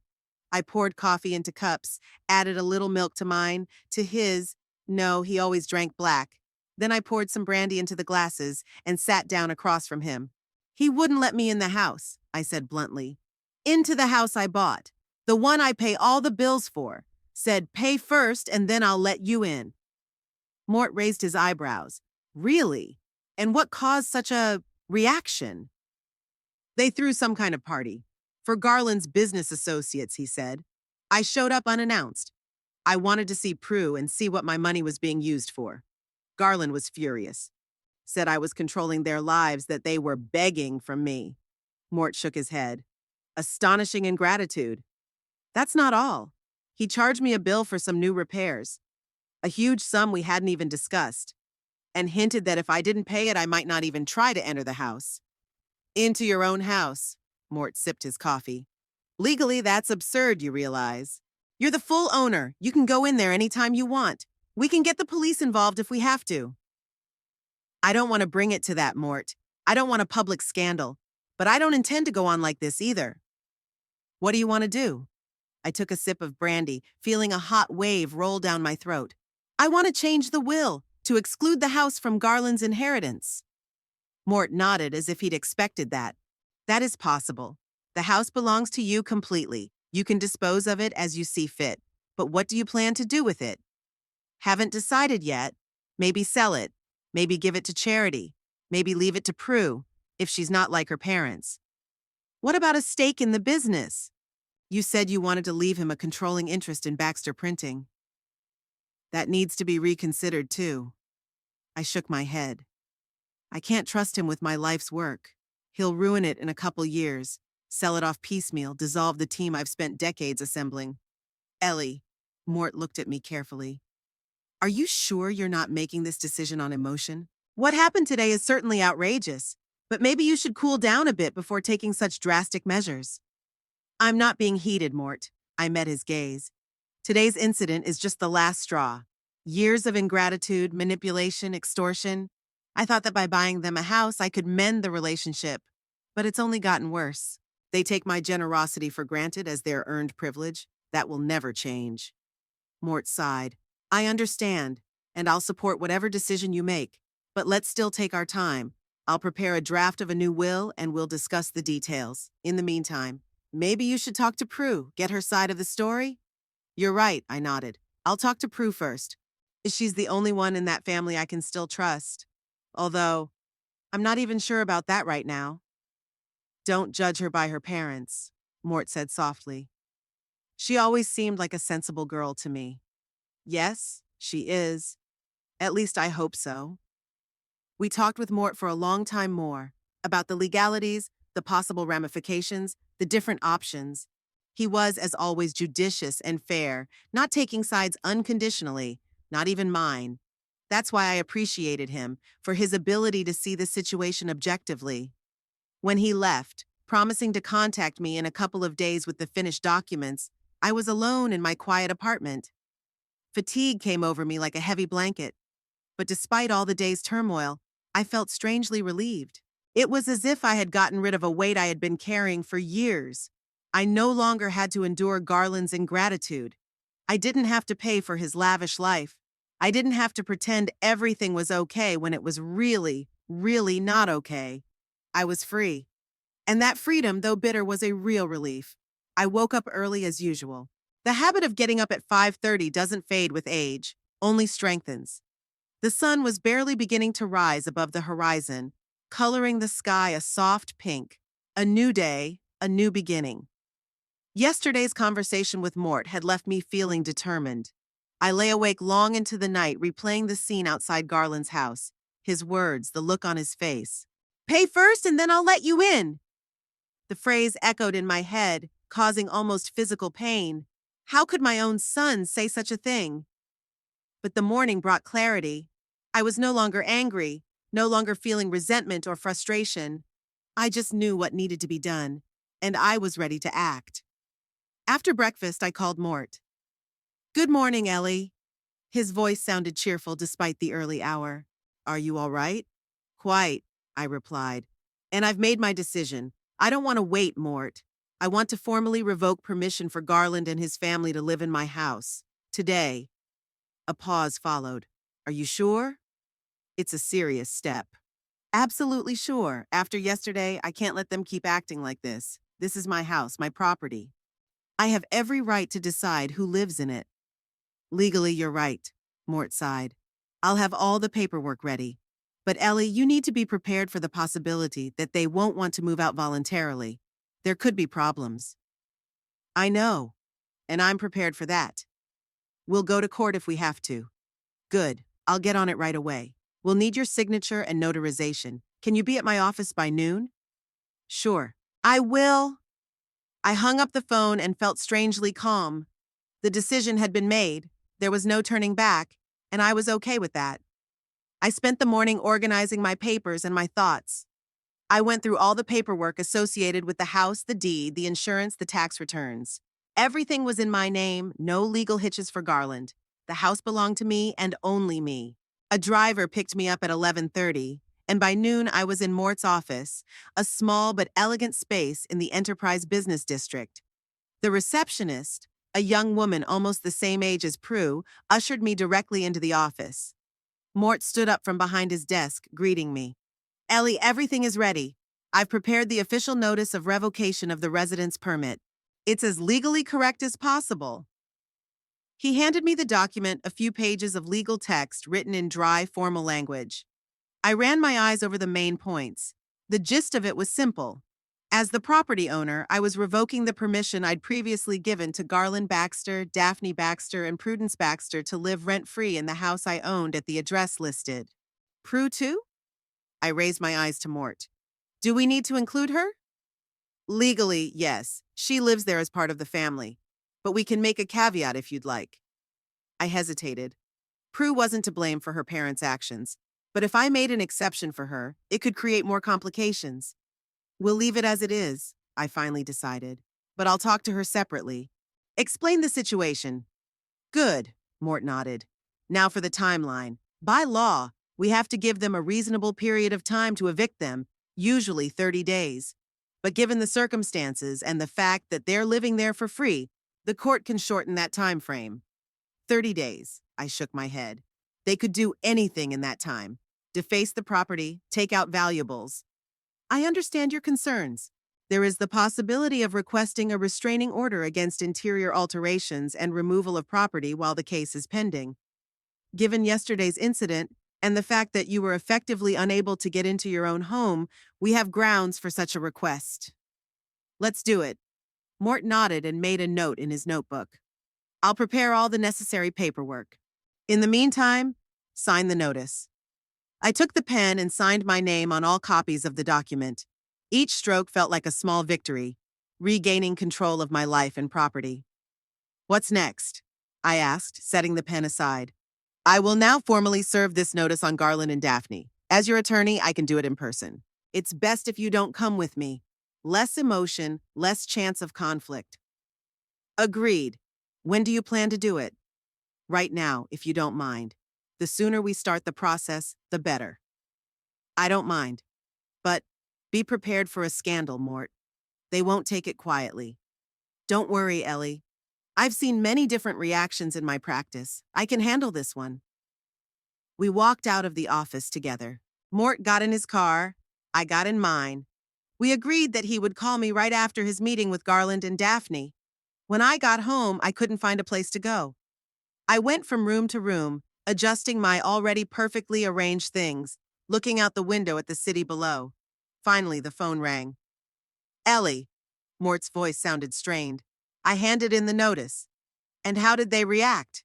I poured coffee into cups, added a little milk to mine, to his. No, he always drank black. Then I poured some brandy into the glasses and sat down across from him. He wouldn't let me in the house, I said bluntly. Into the house I bought, the one I pay all the bills for. Said, pay first and then I'll let you in. Mort raised his eyebrows. Really? And what caused such a reaction? They threw some kind of party. For Garland's business associates, he said. I showed up unannounced. I wanted to see Prue and see what my money was being used for. Garland was furious. Said I was controlling their lives, that they were begging from me. Mort shook his head. Astonishing ingratitude. That's not all. He charged me a bill for some new repairs, a huge sum we hadn't even discussed, and hinted that if I didn't pay it, I might not even try to enter the house. Into your own house. Mort sipped his coffee. Legally, that's absurd, you realize. You're the full owner. You can go in there anytime you want. We can get the police involved if we have to. I don't want to bring it to that, Mort. I don't want a public scandal. But I don't intend to go on like this either. What do you want to do? I took a sip of brandy, feeling a hot wave roll down my throat. I want to change the will, to exclude the house from Garland's inheritance. Mort nodded as if he'd expected that. That is possible. The house belongs to you completely. You can dispose of it as you see fit. But what do you plan to do with it? Haven't decided yet. Maybe sell it. Maybe give it to charity. Maybe leave it to Prue, if she's not like her parents. What about a stake in the business? You said you wanted to leave him a controlling interest in Baxter Printing. That needs to be reconsidered, too. I shook my head. I can't trust him with my life's work. He'll ruin it in a couple years, sell it off piecemeal, dissolve the team I've spent decades assembling. Ellie, Mort looked at me carefully. Are you sure you're not making this decision on emotion? What happened today is certainly outrageous, but maybe you should cool down a bit before taking such drastic measures. I'm not being heated, Mort. I met his gaze. Today's incident is just the last straw. Years of ingratitude, manipulation, extortion. I thought that by buying them a house, I could mend the relationship. But it's only gotten worse. They take my generosity for granted as their earned privilege. That will never change. Mort sighed. I understand, and I'll support whatever decision you make. But let's still take our time. I'll prepare a draft of a new will, and we'll discuss the details. In the meantime, maybe you should talk to Prue, get her side of the story? You're right, I nodded. I'll talk to Prue first. She's the only one in that family I can still trust. Although, I'm not even sure about that right now. Don't judge her by her parents, Mort said softly. She always seemed like a sensible girl to me. Yes, she is. At least I hope so. We talked with Mort for a long time more, about the legalities, the possible ramifications, the different options. He was, as always, judicious and fair, not taking sides unconditionally, not even mine. That's why I appreciated him, for his ability to see the situation objectively. When he left, promising to contact me in a couple of days with the finished documents, I was alone in my quiet apartment. Fatigue came over me like a heavy blanket. But despite all the day's turmoil, I felt strangely relieved. It was as if I had gotten rid of a weight I had been carrying for years. I no longer had to endure Garland's ingratitude. I didn't have to pay for his lavish life. I didn't have to pretend everything was okay when it was really, really not okay. I was free. And that freedom, though bitter, was a real relief. I woke up early as usual. The habit of getting up at 5:30 doesn't fade with age, only strengthens. The sun was barely beginning to rise above the horizon, coloring the sky a soft pink. A new day, a new beginning. Yesterday's conversation with Mort had left me feeling determined. I lay awake long into the night replaying the scene outside Garland's house, his words, the look on his face. "Pay first and then I'll let you in." The phrase echoed in my head, causing almost physical pain. How could my own son say such a thing? But the morning brought clarity. I was no longer angry, no longer feeling resentment or frustration. I just knew what needed to be done, and I was ready to act. After breakfast, I called Mort. "Good morning, Ellie." His voice sounded cheerful despite the early hour. "Are you all right?" "Quite," I replied. "And I've made my decision. I don't want to wait, Mort. I want to formally revoke permission for Garland and his family to live in my house. Today." A pause followed. "Are you sure?" "It's a serious step." "Absolutely sure. After yesterday, I can't let them keep acting like this. This is my house, my property. I have every right to decide who lives in it." "Legally, you're right," Mort sighed. "I'll have all the paperwork ready. But Ellie, you need to be prepared for the possibility that they won't want to move out voluntarily. There could be problems." "I know, and I'm prepared for that. We'll go to court if we have to." "Good. I'll get on it right away. We'll need your signature and notarization. Can you be at my office by noon?" "Sure. I will." I hung up the phone and felt strangely calm. The decision had been made, there was no turning back, and I was okay with that. I spent the morning organizing my papers and my thoughts. I went through all the paperwork associated with the house, the deed, the insurance, the tax returns. Everything was in my name, no legal hitches for Garland. The house belonged to me and only me. A driver picked me up at 11:30, and by noon I was in Mort's office, a small but elegant space in the Enterprise Business District. The receptionist, a young woman almost the same age as Prue, ushered me directly into the office. Mort stood up from behind his desk, greeting me. "Ellie, everything is ready. I've prepared the official notice of revocation of the residence permit. It's as legally correct as possible." He handed me the document, a few pages of legal text written in dry, formal language. I ran my eyes over the main points. The gist of it was simple. As the property owner, I was revoking the permission I'd previously given to Garland Baxter, Daphne Baxter, and Prudence Baxter to live rent-free in the house I owned at the address listed. "Prue too?" I raised my eyes to Mort. "Do we need to include her?" "Legally, yes. She lives there as part of the family. But we can make a caveat if you'd like." I hesitated. Prue wasn't to blame for her parents' actions, but if I made an exception for her, it could create more complications. "We'll leave it as it is," I finally decided. "But I'll talk to her separately. Explain the situation." "Good," Mort nodded. "Now for the timeline. By law, we have to give them a reasonable period of time to evict them, usually 30 days. But given the circumstances and the fact that they're living there for free, the court can shorten that time frame." 30 days, I shook my head. They could do anything in that time. Deface the property, take out valuables. "I understand your concerns. There is the possibility of requesting a restraining order against interior alterations and removal of property while the case is pending. Given yesterday's incident and the fact that you were effectively unable to get into your own home, we have grounds for such a request." "Let's do it." Mort nodded and made a note in his notebook. "I'll prepare all the necessary paperwork. In the meantime, sign the notice." I took the pen and signed my name on all copies of the document. Each stroke felt like a small victory, regaining control of my life and property. "What's next?" I asked, setting the pen aside. "I will now formally serve this notice on Garland and Daphne. As your attorney, I can do it in person. It's best if you don't come with me. Less emotion, less chance of conflict." "Agreed. When do you plan to do it?" "Right now, if you don't mind. The sooner we start the process, the better." "I don't mind. But be prepared for a scandal, Mort. They won't take it quietly." "Don't worry, Ellie. I've seen many different reactions in my practice. I can handle this one." We walked out of the office together. Mort got in his car. I got in mine. We agreed that he would call me right after his meeting with Garland and Daphne. When I got home, I couldn't find a place to go. I went from room to room, adjusting my already perfectly arranged things, looking out the window at the city below. Finally, the phone rang. Ellie. Mort's voice sounded strained. I handed in the notice. And how did they react?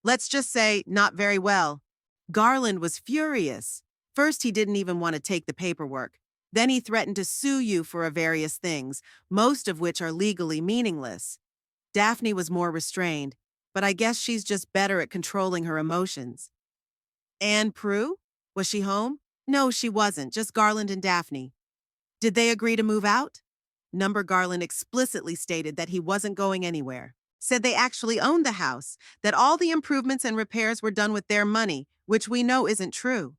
Let's just say, not very well. Garland was furious. First, he didn't even want to take the paperwork. Then he threatened to sue you for various things, most of which are legally meaningless. Daphne was more restrained, but I guess she's just better at controlling her emotions. Anne Prue? Was she home? No, she wasn't, just Garland and Daphne. Did they agree to move out? Number Garland explicitly stated that he wasn't going anywhere. Said they actually owned the house, that all the improvements and repairs were done with their money, which we know isn't true.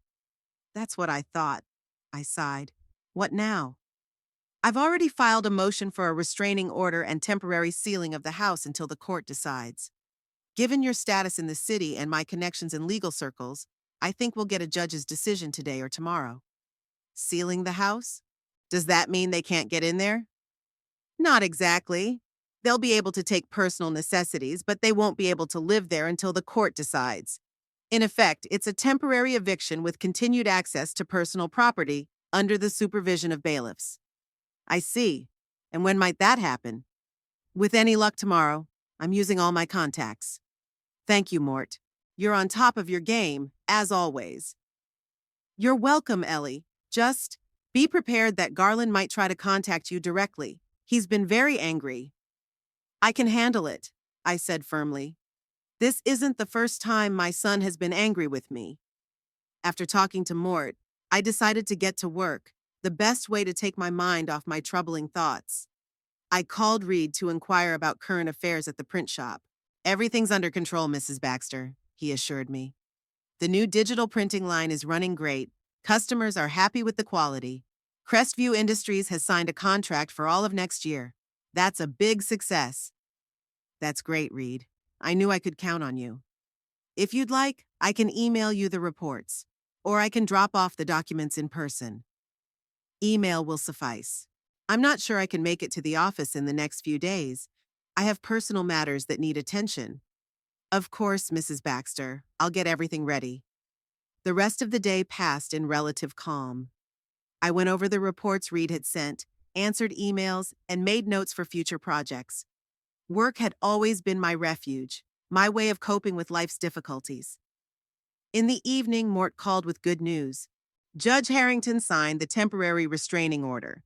That's what I thought. I sighed. What now? I've already filed a motion for a restraining order and temporary sealing of the house until the court decides. Given your status in the city and my connections in legal circles, I think we'll get a judge's decision today or tomorrow. Sealing the house? Does that mean they can't get in there? Not exactly. They'll be able to take personal necessities, but they won't be able to live there until the court decides. In effect, it's a temporary eviction with continued access to personal property under the supervision of bailiffs. I see. And when might that happen? With any luck tomorrow. I'm using all my contacts. Thank you, Mort. You're on top of your game, as always. You're welcome, Ellie. Just be prepared that Garland might try to contact you directly. He's been very angry. I can handle it, I said firmly. This isn't the first time my son has been angry with me. After talking to Mort, I decided to get to work, the best way to take my mind off my troubling thoughts. I called Reed to inquire about current affairs at the print shop. Everything's under control, Mrs. Baxter, he assured me. The new digital printing line is running great. Customers are happy with the quality. Crestview Industries has signed a contract for all of next year. That's a big success. That's great, Reed. I knew I could count on you. If you'd like, I can email you the reports, or I can drop off the documents in person. Email will suffice. I'm not sure I can make it to the office in the next few days. I have personal matters that need attention. Of course, Mrs. Baxter, I'll get everything ready. The rest of the day passed in relative calm. I went over the reports Reed had sent, answered emails, and made notes for future projects. Work had always been my refuge, my way of coping with life's difficulties. In the evening, Mort called with good news. Judge Harrington signed the temporary restraining order.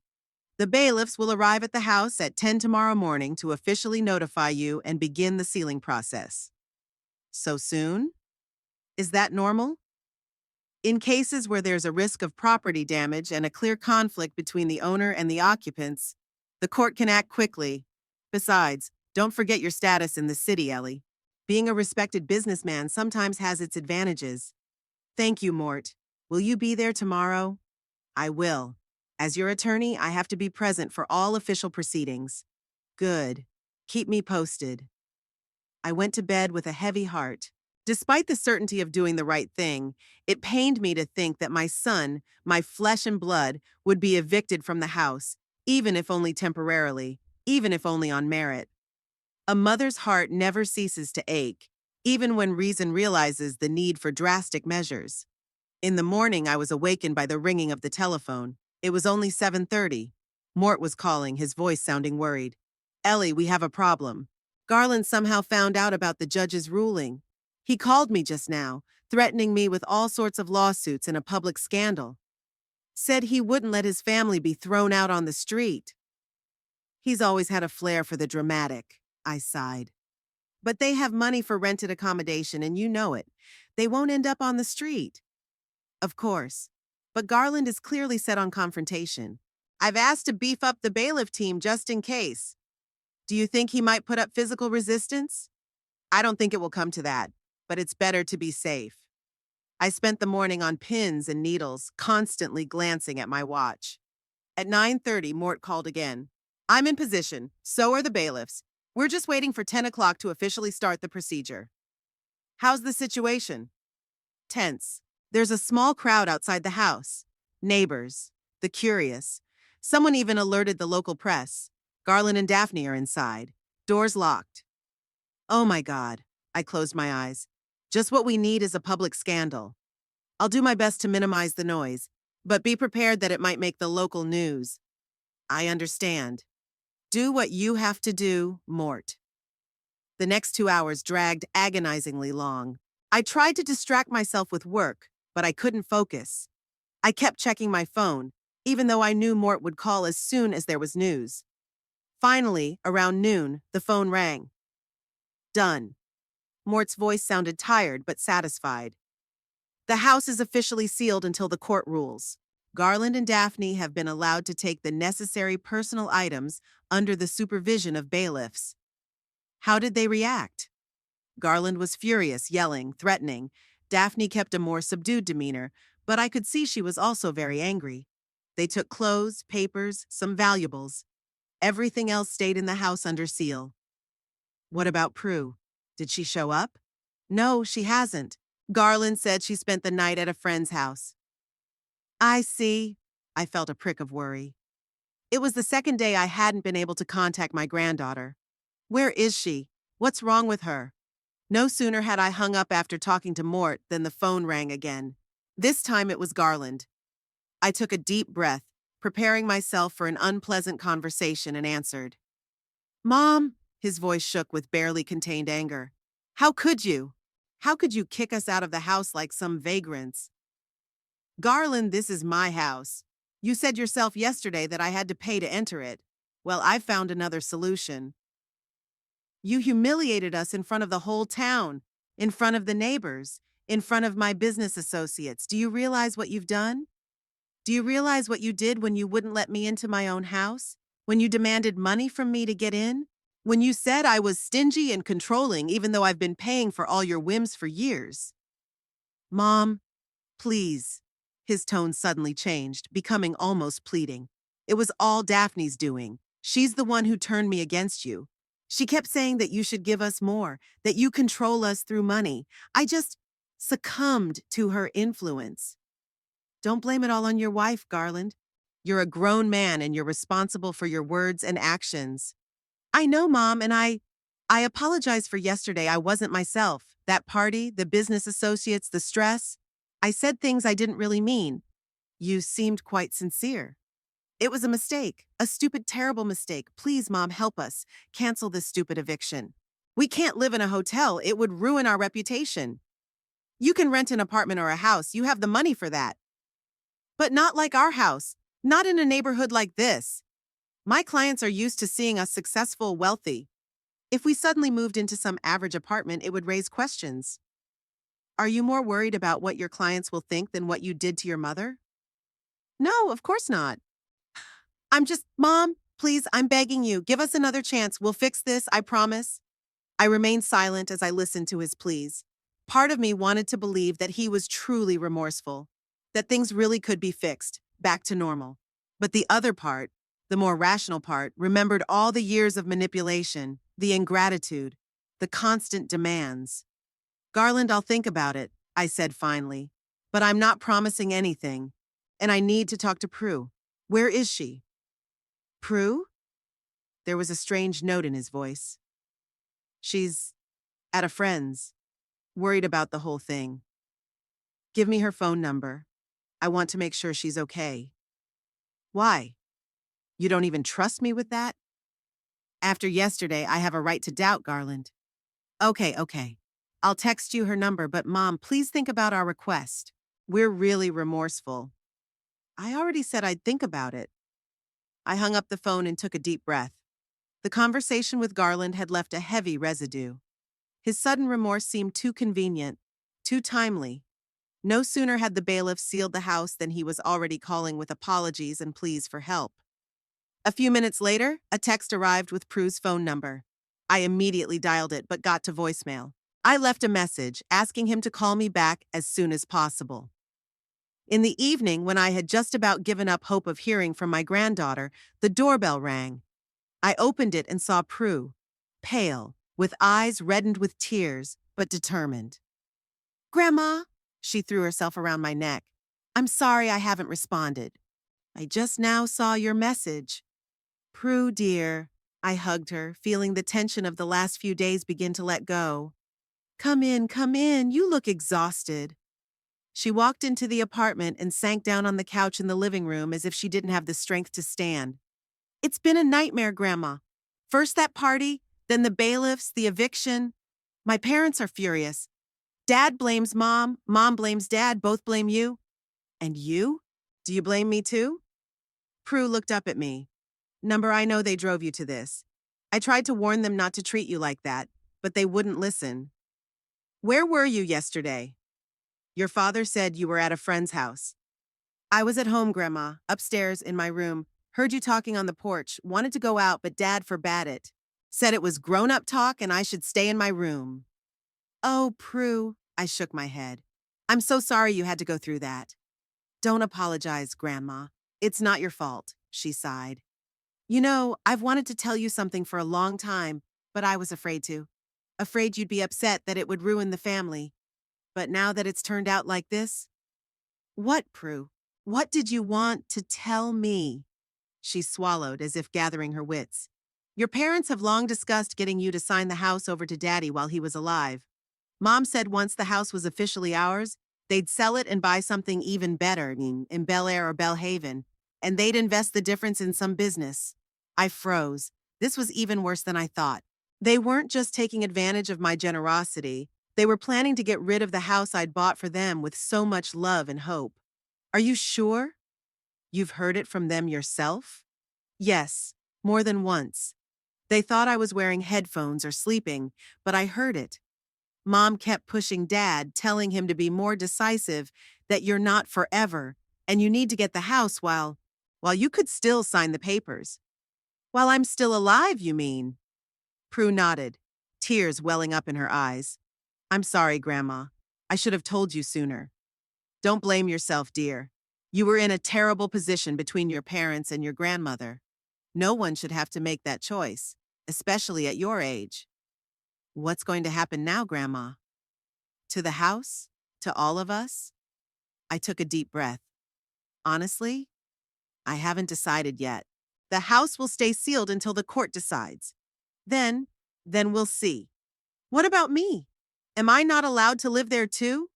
The bailiffs will arrive at the house at 10 tomorrow morning to officially notify you and begin the sealing process. So soon? Is that normal? In cases where there's a risk of property damage and a clear conflict between the owner and the occupants, the court can act quickly. Besides, don't forget your status in the city, Ellie. Being a respected businessman sometimes has its advantages. Thank you, Mort. Will you be there tomorrow? I will. As your attorney, I have to be present for all official proceedings. Good. Keep me posted. I went to bed with a heavy heart. Despite the certainty of doing the right thing, it pained me to think that my son, my flesh and blood, would be evicted from the house, even if only temporarily, even if only on merit. A mother's heart never ceases to ache, even when reason realizes the need for drastic measures. In the morning, I was awakened by the ringing of the telephone. It was only 7:30. Mort was calling, his voice sounding worried. Ellie, we have a problem. Garland somehow found out about the judge's ruling. He called me just now, threatening me with all sorts of lawsuits and a public scandal. Said he wouldn't let his family be thrown out on the street. He's always had a flair for the dramatic, I sighed. But they have money for rented accommodation and you know it. They won't end up on the street. Of course. But Garland is clearly set on confrontation. I've asked to beef up the bailiff team just in case. Do you think he might put up physical resistance? I don't think it will come to that, but it's better to be safe. I spent the morning on pins and needles, constantly glancing at my watch. At 9:30, Mort called again. I'm in position. So are the bailiffs. We're just waiting for 10 o'clock to officially start the procedure. How's the situation? Tense. There's a small crowd outside the house. Neighbors. The curious. Someone even alerted the local press. Garland and Daphne are inside. Doors locked. Oh my God. I closed my eyes. Just what we need is a public scandal. I'll do my best to minimize the noise, but be prepared that it might make the local news. I understand. Do what you have to do, Mort. The next 2 hours dragged agonizingly long. I tried to distract myself with work, but I couldn't focus. I kept checking my phone, even though I knew Mort would call as soon as there was news. Finally, around noon, the phone rang. Done. Mort's voice sounded tired but satisfied. The house is officially sealed until the court rules. Garland and Daphne have been allowed to take the necessary personal items under the supervision of bailiffs. How did they react? Garland was furious, yelling, threatening. Daphne kept a more subdued demeanor, but I could see she was also very angry. They took clothes, papers, some valuables. Everything else stayed in the house under seal. What about Prue? Did she show up? No, she hasn't. Garland said she spent the night at a friend's house. I see. I felt a prick of worry. It was the second day I hadn't been able to contact my granddaughter. Where is she? What's wrong with her? No sooner had I hung up after talking to Mort than the phone rang again. This time it was Garland. I took a deep breath, preparing myself for an unpleasant conversation, and answered. Mom, his voice shook with barely contained anger. How could you? How could you kick us out of the house like some vagrants? Garland, this is my house. You said yourself yesterday that I had to pay to enter it. Well, I've found another solution. You humiliated us in front of the whole town, in front of the neighbors, in front of my business associates. Do you realize what you've done? Do you realize what you did when you wouldn't let me into my own house? When you demanded money from me to get in? When you said I was stingy and controlling even though I've been paying for all your whims for years? Mom, please. His tone suddenly changed, becoming almost pleading. It was all Daphne's doing. She's the one who turned me against you. She kept saying that you should give us more, that you control us through money. I just succumbed to her influence. Don't blame it all on your wife, Garland. You're a grown man and you're responsible for your words and actions. I know, Mom, and I apologize for yesterday. I wasn't myself. That party, the business associates, the stress. I said things I didn't really mean. You seemed quite sincere. It was a mistake, a stupid, terrible mistake. Please, Mom, help us. Cancel this stupid eviction. We can't live in a hotel. It would ruin our reputation. You can rent an apartment or a house. You have the money for that. But not like our house. Not in a neighborhood like this. My clients are used to seeing us successful, wealthy. If we suddenly moved into some average apartment, it would raise questions. Are you more worried about what your clients will think than what you did to your mother? No, of course not. Mom, please, I'm begging you, give us another chance. We'll fix this, I promise. I remained silent as I listened to his pleas. Part of me wanted to believe that he was truly remorseful, that things really could be fixed, back to normal. But the other part, the more rational part, remembered all the years of manipulation, the ingratitude, the constant demands. Garland, I'll think about it, I said finally. But I'm not promising anything. And I need to talk to Prue. Where is she? Prue? There was a strange note in his voice. She's at a friend's, worried about the whole thing. Give me her phone number. I want to make sure she's okay. Why? You don't even trust me with that? After yesterday, I have a right to doubt, Garland. Okay. I'll text you her number, but Mom, please think about our request. We're really remorseful. I already said I'd think about it. I hung up the phone and took a deep breath. The conversation with Garland had left a heavy residue. His sudden remorse seemed too convenient, too timely. No sooner had the bailiff sealed the house than he was already calling with apologies and pleas for help. A few minutes later, a text arrived with Prue's phone number. I immediately dialed it but got to voicemail. I left a message asking him to call me back as soon as possible. In the evening, when I had just about given up hope of hearing from my granddaughter, the doorbell rang. I opened it and saw Prue, pale, with eyes reddened with tears, but determined. Grandma, she threw herself around my neck. I'm sorry I haven't responded. I just now saw your message. Prue, dear. I hugged her, feeling the tension of the last few days begin to let go. Come in, come in. You look exhausted. She walked into the apartment and sank down on the couch in the living room as if she didn't have the strength to stand. It's been a nightmare, Grandma. First that party, then the bailiffs, the eviction. My parents are furious. Dad blames Mom, Mom blames Dad, both blame you. And you? Do you blame me too? Prue looked up at me. Number, I know they drove you to this. I tried to warn them not to treat you like that, but they wouldn't listen. Where were you yesterday? Your father said you were at a friend's house. I was at home, Grandma, upstairs in my room. Heard you talking on the porch, wanted to go out, but Dad forbade it. Said it was grown-up talk and I should stay in my room. Oh, Prue, I shook my head. I'm so sorry you had to go through that. Don't apologize, Grandma. It's not your fault, she sighed. You know, I've wanted to tell you something for a long time, but I was afraid to. Afraid you'd be upset that it would ruin the family. But now that it's turned out like this. What, Prue? What did you want to tell me? She swallowed as if gathering her wits. Your parents have long discussed getting you to sign the house over to Daddy while he was alive. Mom said once the house was officially ours, they'd sell it and buy something even better in Bel Air or Belhaven, and they'd invest the difference in some business. I froze. This was even worse than I thought. They weren't just taking advantage of my generosity, they were planning to get rid of the house I'd bought for them with so much love and hope. Are you sure? You've heard it from them yourself? Yes, more than once. They thought I was wearing headphones or sleeping, but I heard it. Mom kept pushing Dad, telling him to be more decisive, that you're not forever, and you need to get the house while you could still sign the papers. While I'm still alive, you mean? Prue nodded, tears welling up in her eyes. I'm sorry, Grandma. I should have told you sooner. Don't blame yourself, dear. You were in a terrible position between your parents and your grandmother. No one should have to make that choice, especially at your age. What's going to happen now, Grandma? To the house? To all of us? I took a deep breath. Honestly, I haven't decided yet. The house will stay sealed until the court decides. Then we'll see. What about me? Am I not allowed to live there too?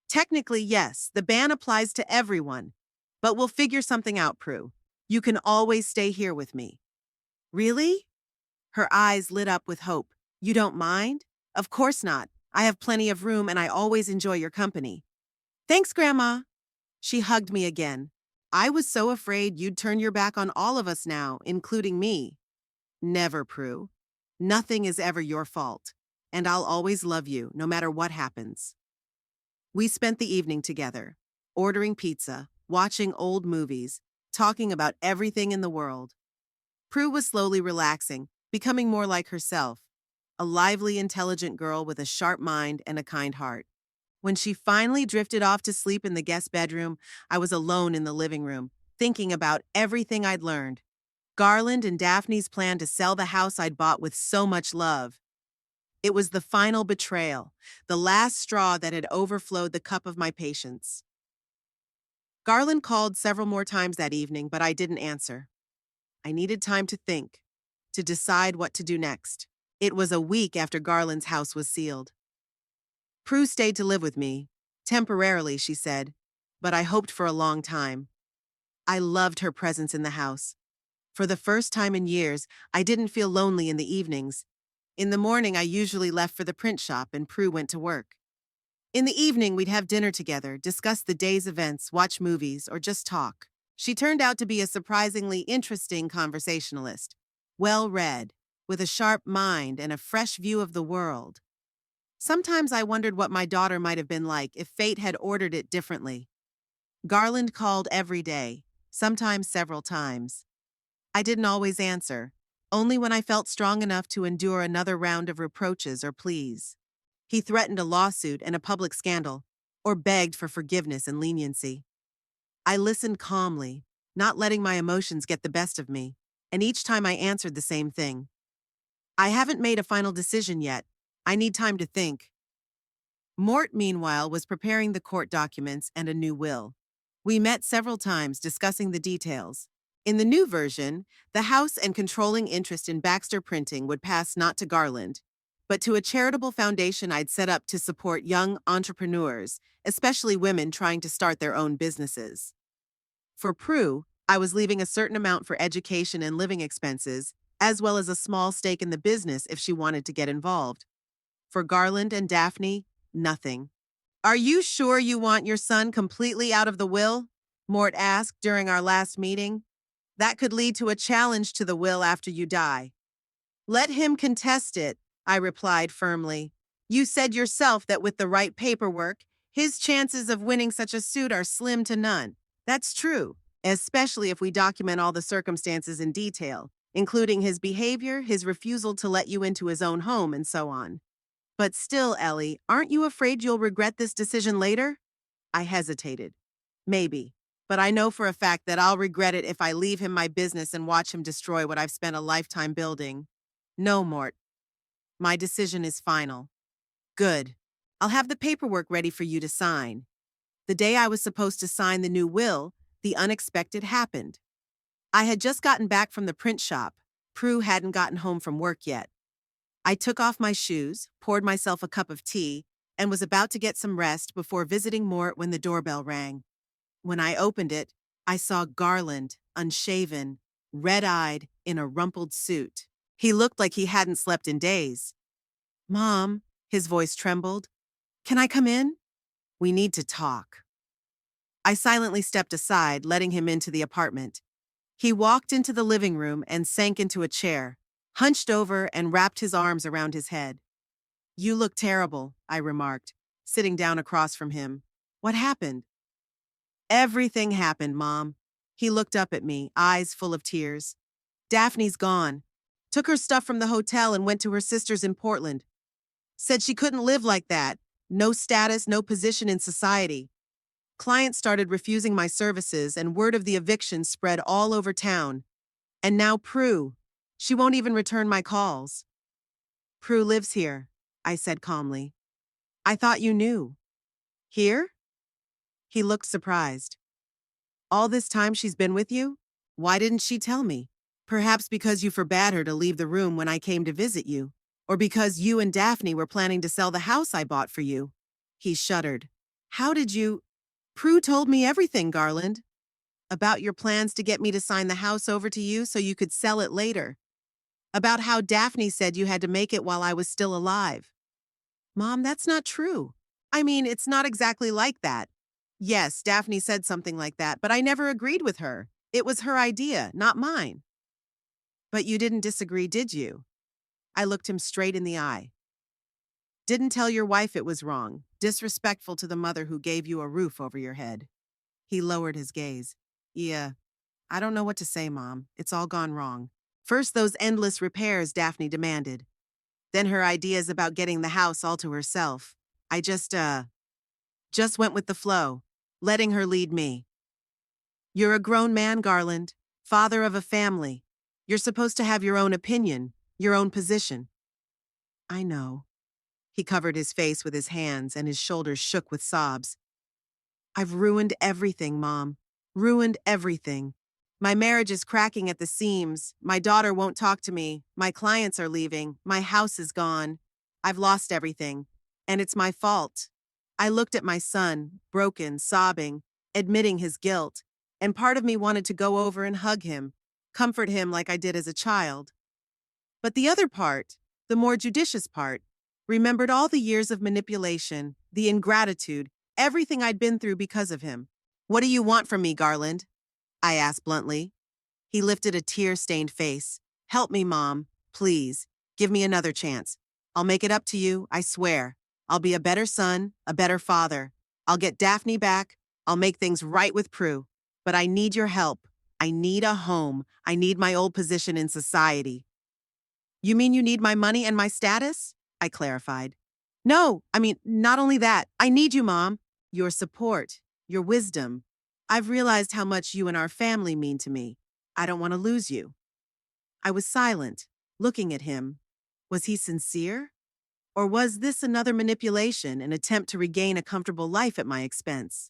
Technically, yes, the ban applies to everyone. But we'll figure something out, Prue. You can always stay here with me. Really? Her eyes lit up with hope. You don't mind? Of course not. I have plenty of room and I always enjoy your company. Thanks, Grandma. She hugged me again. I was so afraid you'd turn your back on all of us now, including me. Never, Prue. Nothing is ever your fault. And I'll always love you, no matter what happens. We spent the evening together, ordering pizza, watching old movies, talking about everything in the world. Prue was slowly relaxing, becoming more like herself, a lively, intelligent girl with a sharp mind and a kind heart. When she finally drifted off to sleep in the guest bedroom, I was alone in the living room, thinking about everything I'd learned. Garland and Daphne's plan to sell the house I'd bought with so much love. It was the final betrayal, the last straw that had overflowed the cup of my patience. Garland called several more times that evening, but I didn't answer. I needed time to think, to decide what to do next. It was a week after Garland's house was sealed. Prue stayed to live with me. Temporarily, she said, but I hoped for a long time. I loved her presence in the house. For the first time in years, I didn't feel lonely in the evenings. In the morning, I usually left for the print shop and Prue went to work. In the evening, we'd have dinner together, discuss the day's events, watch movies, or just talk. She turned out to be a surprisingly interesting conversationalist, well-read, with a sharp mind and a fresh view of the world. Sometimes I wondered what my daughter might have been like if fate had ordered it differently. Garland called every day, sometimes several times. I didn't always answer, only when I felt strong enough to endure another round of reproaches or pleas. He threatened a lawsuit and a public scandal, or begged for forgiveness and leniency. I listened calmly, not letting my emotions get the best of me, and each time I answered the same thing. I haven't made a final decision yet. I need time to think. Mort, meanwhile, was preparing the court documents and a new will. We met several times discussing the details. In the new version, the house and controlling interest in Baxter Printing would pass not to Garland, but to a charitable foundation I'd set up to support young entrepreneurs, especially women trying to start their own businesses. For Prue, I was leaving a certain amount for education and living expenses, as well as a small stake in the business if she wanted to get involved. For Garland and Daphne, nothing. Are you sure you want your son completely out of the will? Mort asked during our last meeting. That could lead to a challenge to the will after you die. Let him contest it, I replied firmly. You said yourself that with the right paperwork, his chances of winning such a suit are slim to none. That's true, especially if we document all the circumstances in detail, including his behavior, his refusal to let you into his own home, and so on. But still, Ellie, aren't you afraid you'll regret this decision later? I hesitated. Maybe. But I know for a fact that I'll regret it if I leave him my business and watch him destroy what I've spent a lifetime building. No, Mort. My decision is final. Good. I'll have the paperwork ready for you to sign. The day I was supposed to sign the new will, the unexpected happened. I had just gotten back from the print shop. Prue hadn't gotten home from work yet. I took off my shoes, poured myself a cup of tea, and was about to get some rest before visiting Mort when the doorbell rang. When I opened it, I saw Garland, unshaven, red-eyed, in a rumpled suit. He looked like he hadn't slept in days. Mom, his voice trembled. Can I come in? We need to talk. I silently stepped aside, letting him into the apartment. He walked into the living room and sank into a chair, hunched over and wrapped his arms around his head. You look terrible, I remarked, sitting down across from him. What happened? Everything happened, Mom. He looked up at me, eyes full of tears. Daphne's gone. Took her stuff from the hotel and went to her sister's in Portland. Said she couldn't live like that. No status, no position in society. Clients started refusing my services and word of the eviction spread all over town. And now Prue. She won't even return my calls. Prue lives here, I said calmly. I thought you knew. Here? He looked surprised. All this time she's been with you? Why didn't she tell me? Perhaps because you forbade her to leave the room when I came to visit you, or because you and Daphne were planning to sell the house I bought for you. He shuddered. How did you? Prue told me everything, Garland. About your plans to get me to sign the house over to you so you could sell it later. About how Daphne said you had to make it while I was still alive. Mom, that's not true. I mean, it's not exactly like that. Yes, Daphne said something like that, but I never agreed with her. It was her idea, not mine. But you didn't disagree, did you? I looked him straight in the eye. Didn't tell your wife it was wrong, disrespectful to the mother who gave you a roof over your head. He lowered his gaze. Yeah, I don't know what to say, Mom. It's all gone wrong. First, those endless repairs Daphne demanded. Then her ideas about getting the house all to herself. I just went with the flow, letting her lead me. You're a grown man, Garland, father of a family. You're supposed to have your own opinion, your own position. I know. He covered his face with his hands and his shoulders shook with sobs. I've ruined everything, Mom. Ruined everything. My marriage is cracking at the seams. My daughter won't talk to me. My clients are leaving. My house is gone. I've lost everything. And it's my fault. I looked at my son, broken, sobbing, admitting his guilt, and part of me wanted to go over and hug him, comfort him like I did as a child. But the other part, the more judicious part, remembered all the years of manipulation, the ingratitude, everything I'd been through because of him. What do you want from me, Garland? I asked bluntly. He lifted a tear-stained face. Help me, Mom. Please. Give me another chance. I'll make it up to you, I swear. I'll be a better son, a better father. I'll get Daphne back. I'll make things right with Prue. But I need your help. I need a home. I need my old position in society. You mean you need my money and my status? I clarified. No, not only that. I need you, Mom. Your support, your wisdom. I've realized how much you and our family mean to me. I don't want to lose you. I was silent, looking at him. Was he sincere? Or was this another manipulation, an attempt to regain a comfortable life at my expense?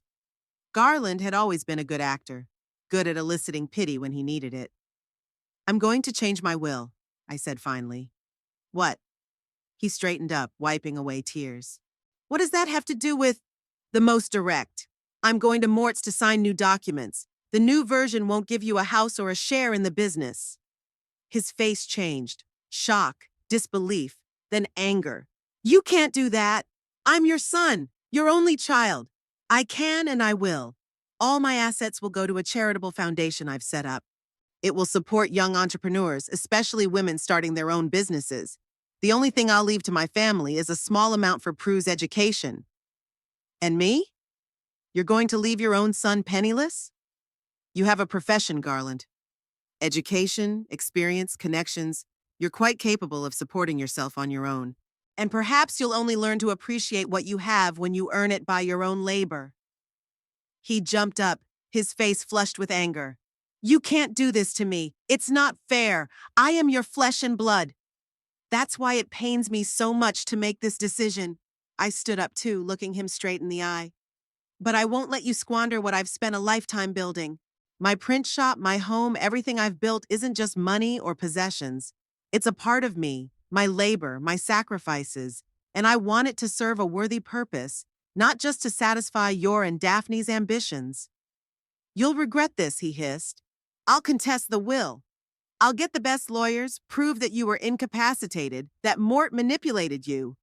Garland had always been a good actor, good at eliciting pity when he needed it. I'm going to change my will, I said finally. What? He straightened up, wiping away tears. What does that have to do with the most direct? I'm going to Mort's to sign new documents. The new version won't give you a house or a share in the business. His face changed. Shock, disbelief, then anger. You can't do that. I'm your son, your only child. I can and I will. All my assets will go to a charitable foundation I've set up. It will support young entrepreneurs, especially women starting their own businesses. The only thing I'll leave to my family is a small amount for Prue's education. And me? You're going to leave your own son penniless? You have a profession, Garland. Education, experience, connections. You're quite capable of supporting yourself on your own. And perhaps you'll only learn to appreciate what you have when you earn it by your own labor. He jumped up, his face flushed with anger. You can't do this to me. It's not fair. I am your flesh and blood. That's why it pains me so much to make this decision. I stood up too, looking him straight in the eye. But I won't let you squander what I've spent a lifetime building. My print shop, my home, everything I've built isn't just money or possessions. It's a part of me, my labor, my sacrifices, and I want it to serve a worthy purpose, not just to satisfy your and Daphne's ambitions. You'll regret this, he hissed. I'll contest the will. I'll get the best lawyers, prove that you were incapacitated, that Mort manipulated you.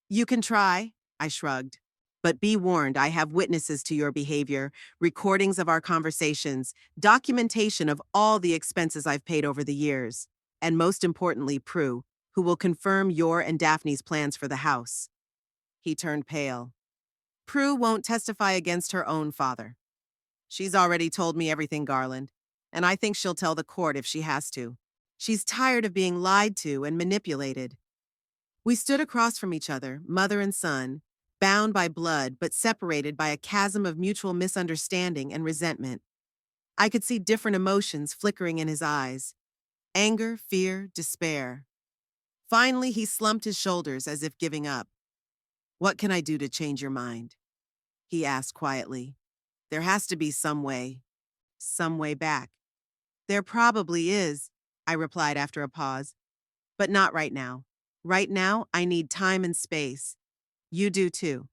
You can try, I shrugged. But be warned, I have witnesses to your behavior, recordings of our conversations, documentation of all the expenses I've paid over the years, and most importantly, Prue, who will confirm your and Daphne's plans for the house. He turned pale. Prue won't testify against her own father. She's already told me everything, Garland, and I think she'll tell the court if she has to. She's tired of being lied to and manipulated. We stood across from each other, mother and son, bound by blood but separated by a chasm of mutual misunderstanding and resentment. I could see different emotions flickering in his eyes: anger, fear, despair. Finally, he slumped his shoulders as if giving up. What can I do to change your mind? He asked quietly. There has to be some way back. There probably is, I replied after a pause. But not right now. Right now, I need time and space. You do too.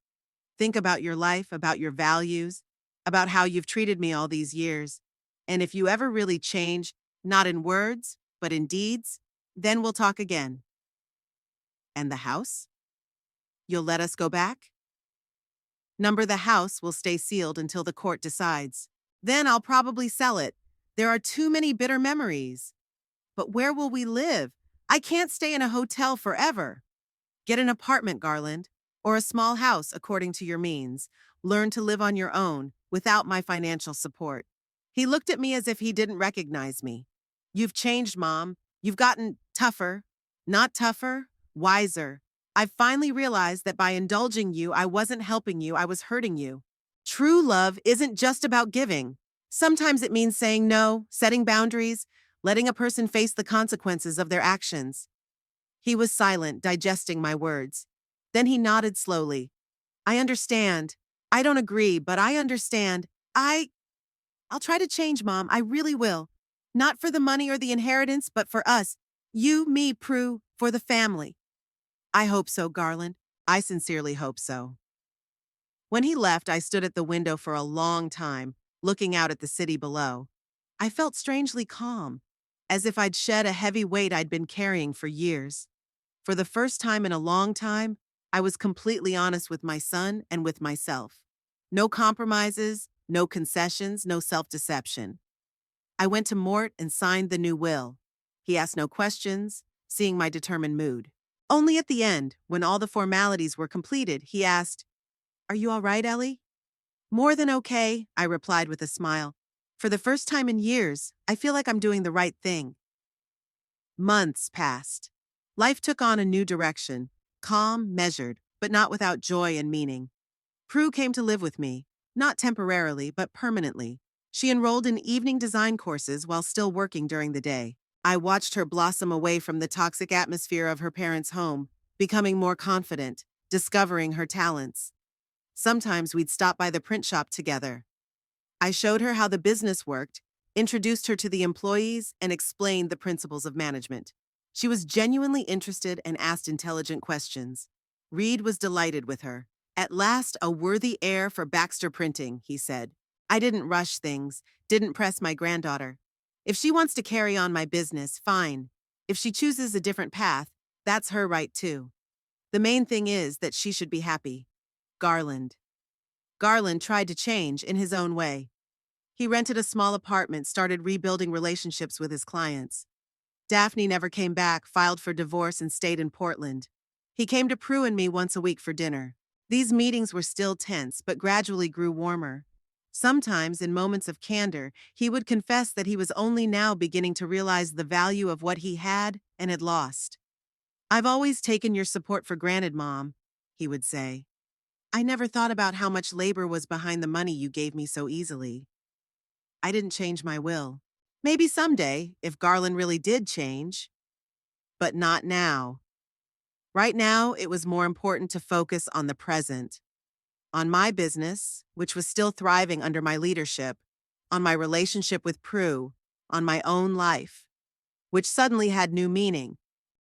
Think about your life, about your values, about how you've treated me all these years. And if you ever really change, not in words, but in deeds, then we'll talk again. And the house? You'll let us go back? Number the house will stay sealed until the court decides. Then I'll probably sell it. There are too many bitter memories. But where will we live? I can't stay in a hotel forever. Get an apartment, Garland, or a small house according to your means. Learn to live on your own, without my financial support. He looked at me as if he didn't recognize me. You've changed, Mom. You've gotten tougher. Not tougher, wiser. I've finally realized that by indulging you, I wasn't helping you, I was hurting you. True love isn't just about giving. Sometimes it means saying no, setting boundaries, letting a person face the consequences of their actions. He was silent, digesting my words. Then he nodded slowly. I understand. I don't agree, but I understand. I'll try to change, Mom. I really will. Not for the money or the inheritance, but for us. You, me, Prue, for the family. I hope so, Garland. I sincerely hope so. When he left, I stood at the window for a long time, looking out at the city below. I felt strangely calm, as if I'd shed a heavy weight I'd been carrying for years. For the first time in a long time, I was completely honest with my son and with myself. No compromises, no concessions, no self-deception. I went to Mort and signed the new will. He asked no questions, seeing my determined mood. Only at the end, when all the formalities were completed, he asked, Are you all right, Ellie? More than okay, I replied with a smile. For the first time in years, I feel like I'm doing the right thing. Months passed. Life took on a new direction, calm, measured, but not without joy and meaning. Prue came to live with me, not temporarily, but permanently. She enrolled in evening design courses while still working during the day. I watched her blossom away from the toxic atmosphere of her parents' home, becoming more confident, discovering her talents. Sometimes we'd stop by the print shop together. I showed her how the business worked, introduced her to the employees, and explained the principles of management. She was genuinely interested and asked intelligent questions. Reed was delighted with her. At last, a worthy heir for Baxter Printing, he said. I didn't rush things, didn't press my granddaughter. If she wants to carry on my business, fine. If she chooses a different path, that's her right too. The main thing is that she should be happy. Garland. Garland tried to change in his own way. He rented a small apartment, started rebuilding relationships with his clients. Daphne never came back, filed for divorce, and stayed in Portland. He came to Prue and me once a week for dinner. These meetings were still tense, but gradually grew warmer. Sometimes, in moments of candor, he would confess that he was only now beginning to realize the value of what he had and had lost. I've always taken your support for granted, Mom, he would say. I never thought about how much labor was behind the money you gave me so easily. I didn't change my will. Maybe someday, if Garland really did change. But not now. Right now, it was more important to focus on the present. On my business, which was still thriving under my leadership, on my relationship with Prue, on my own life, which suddenly had new meaning,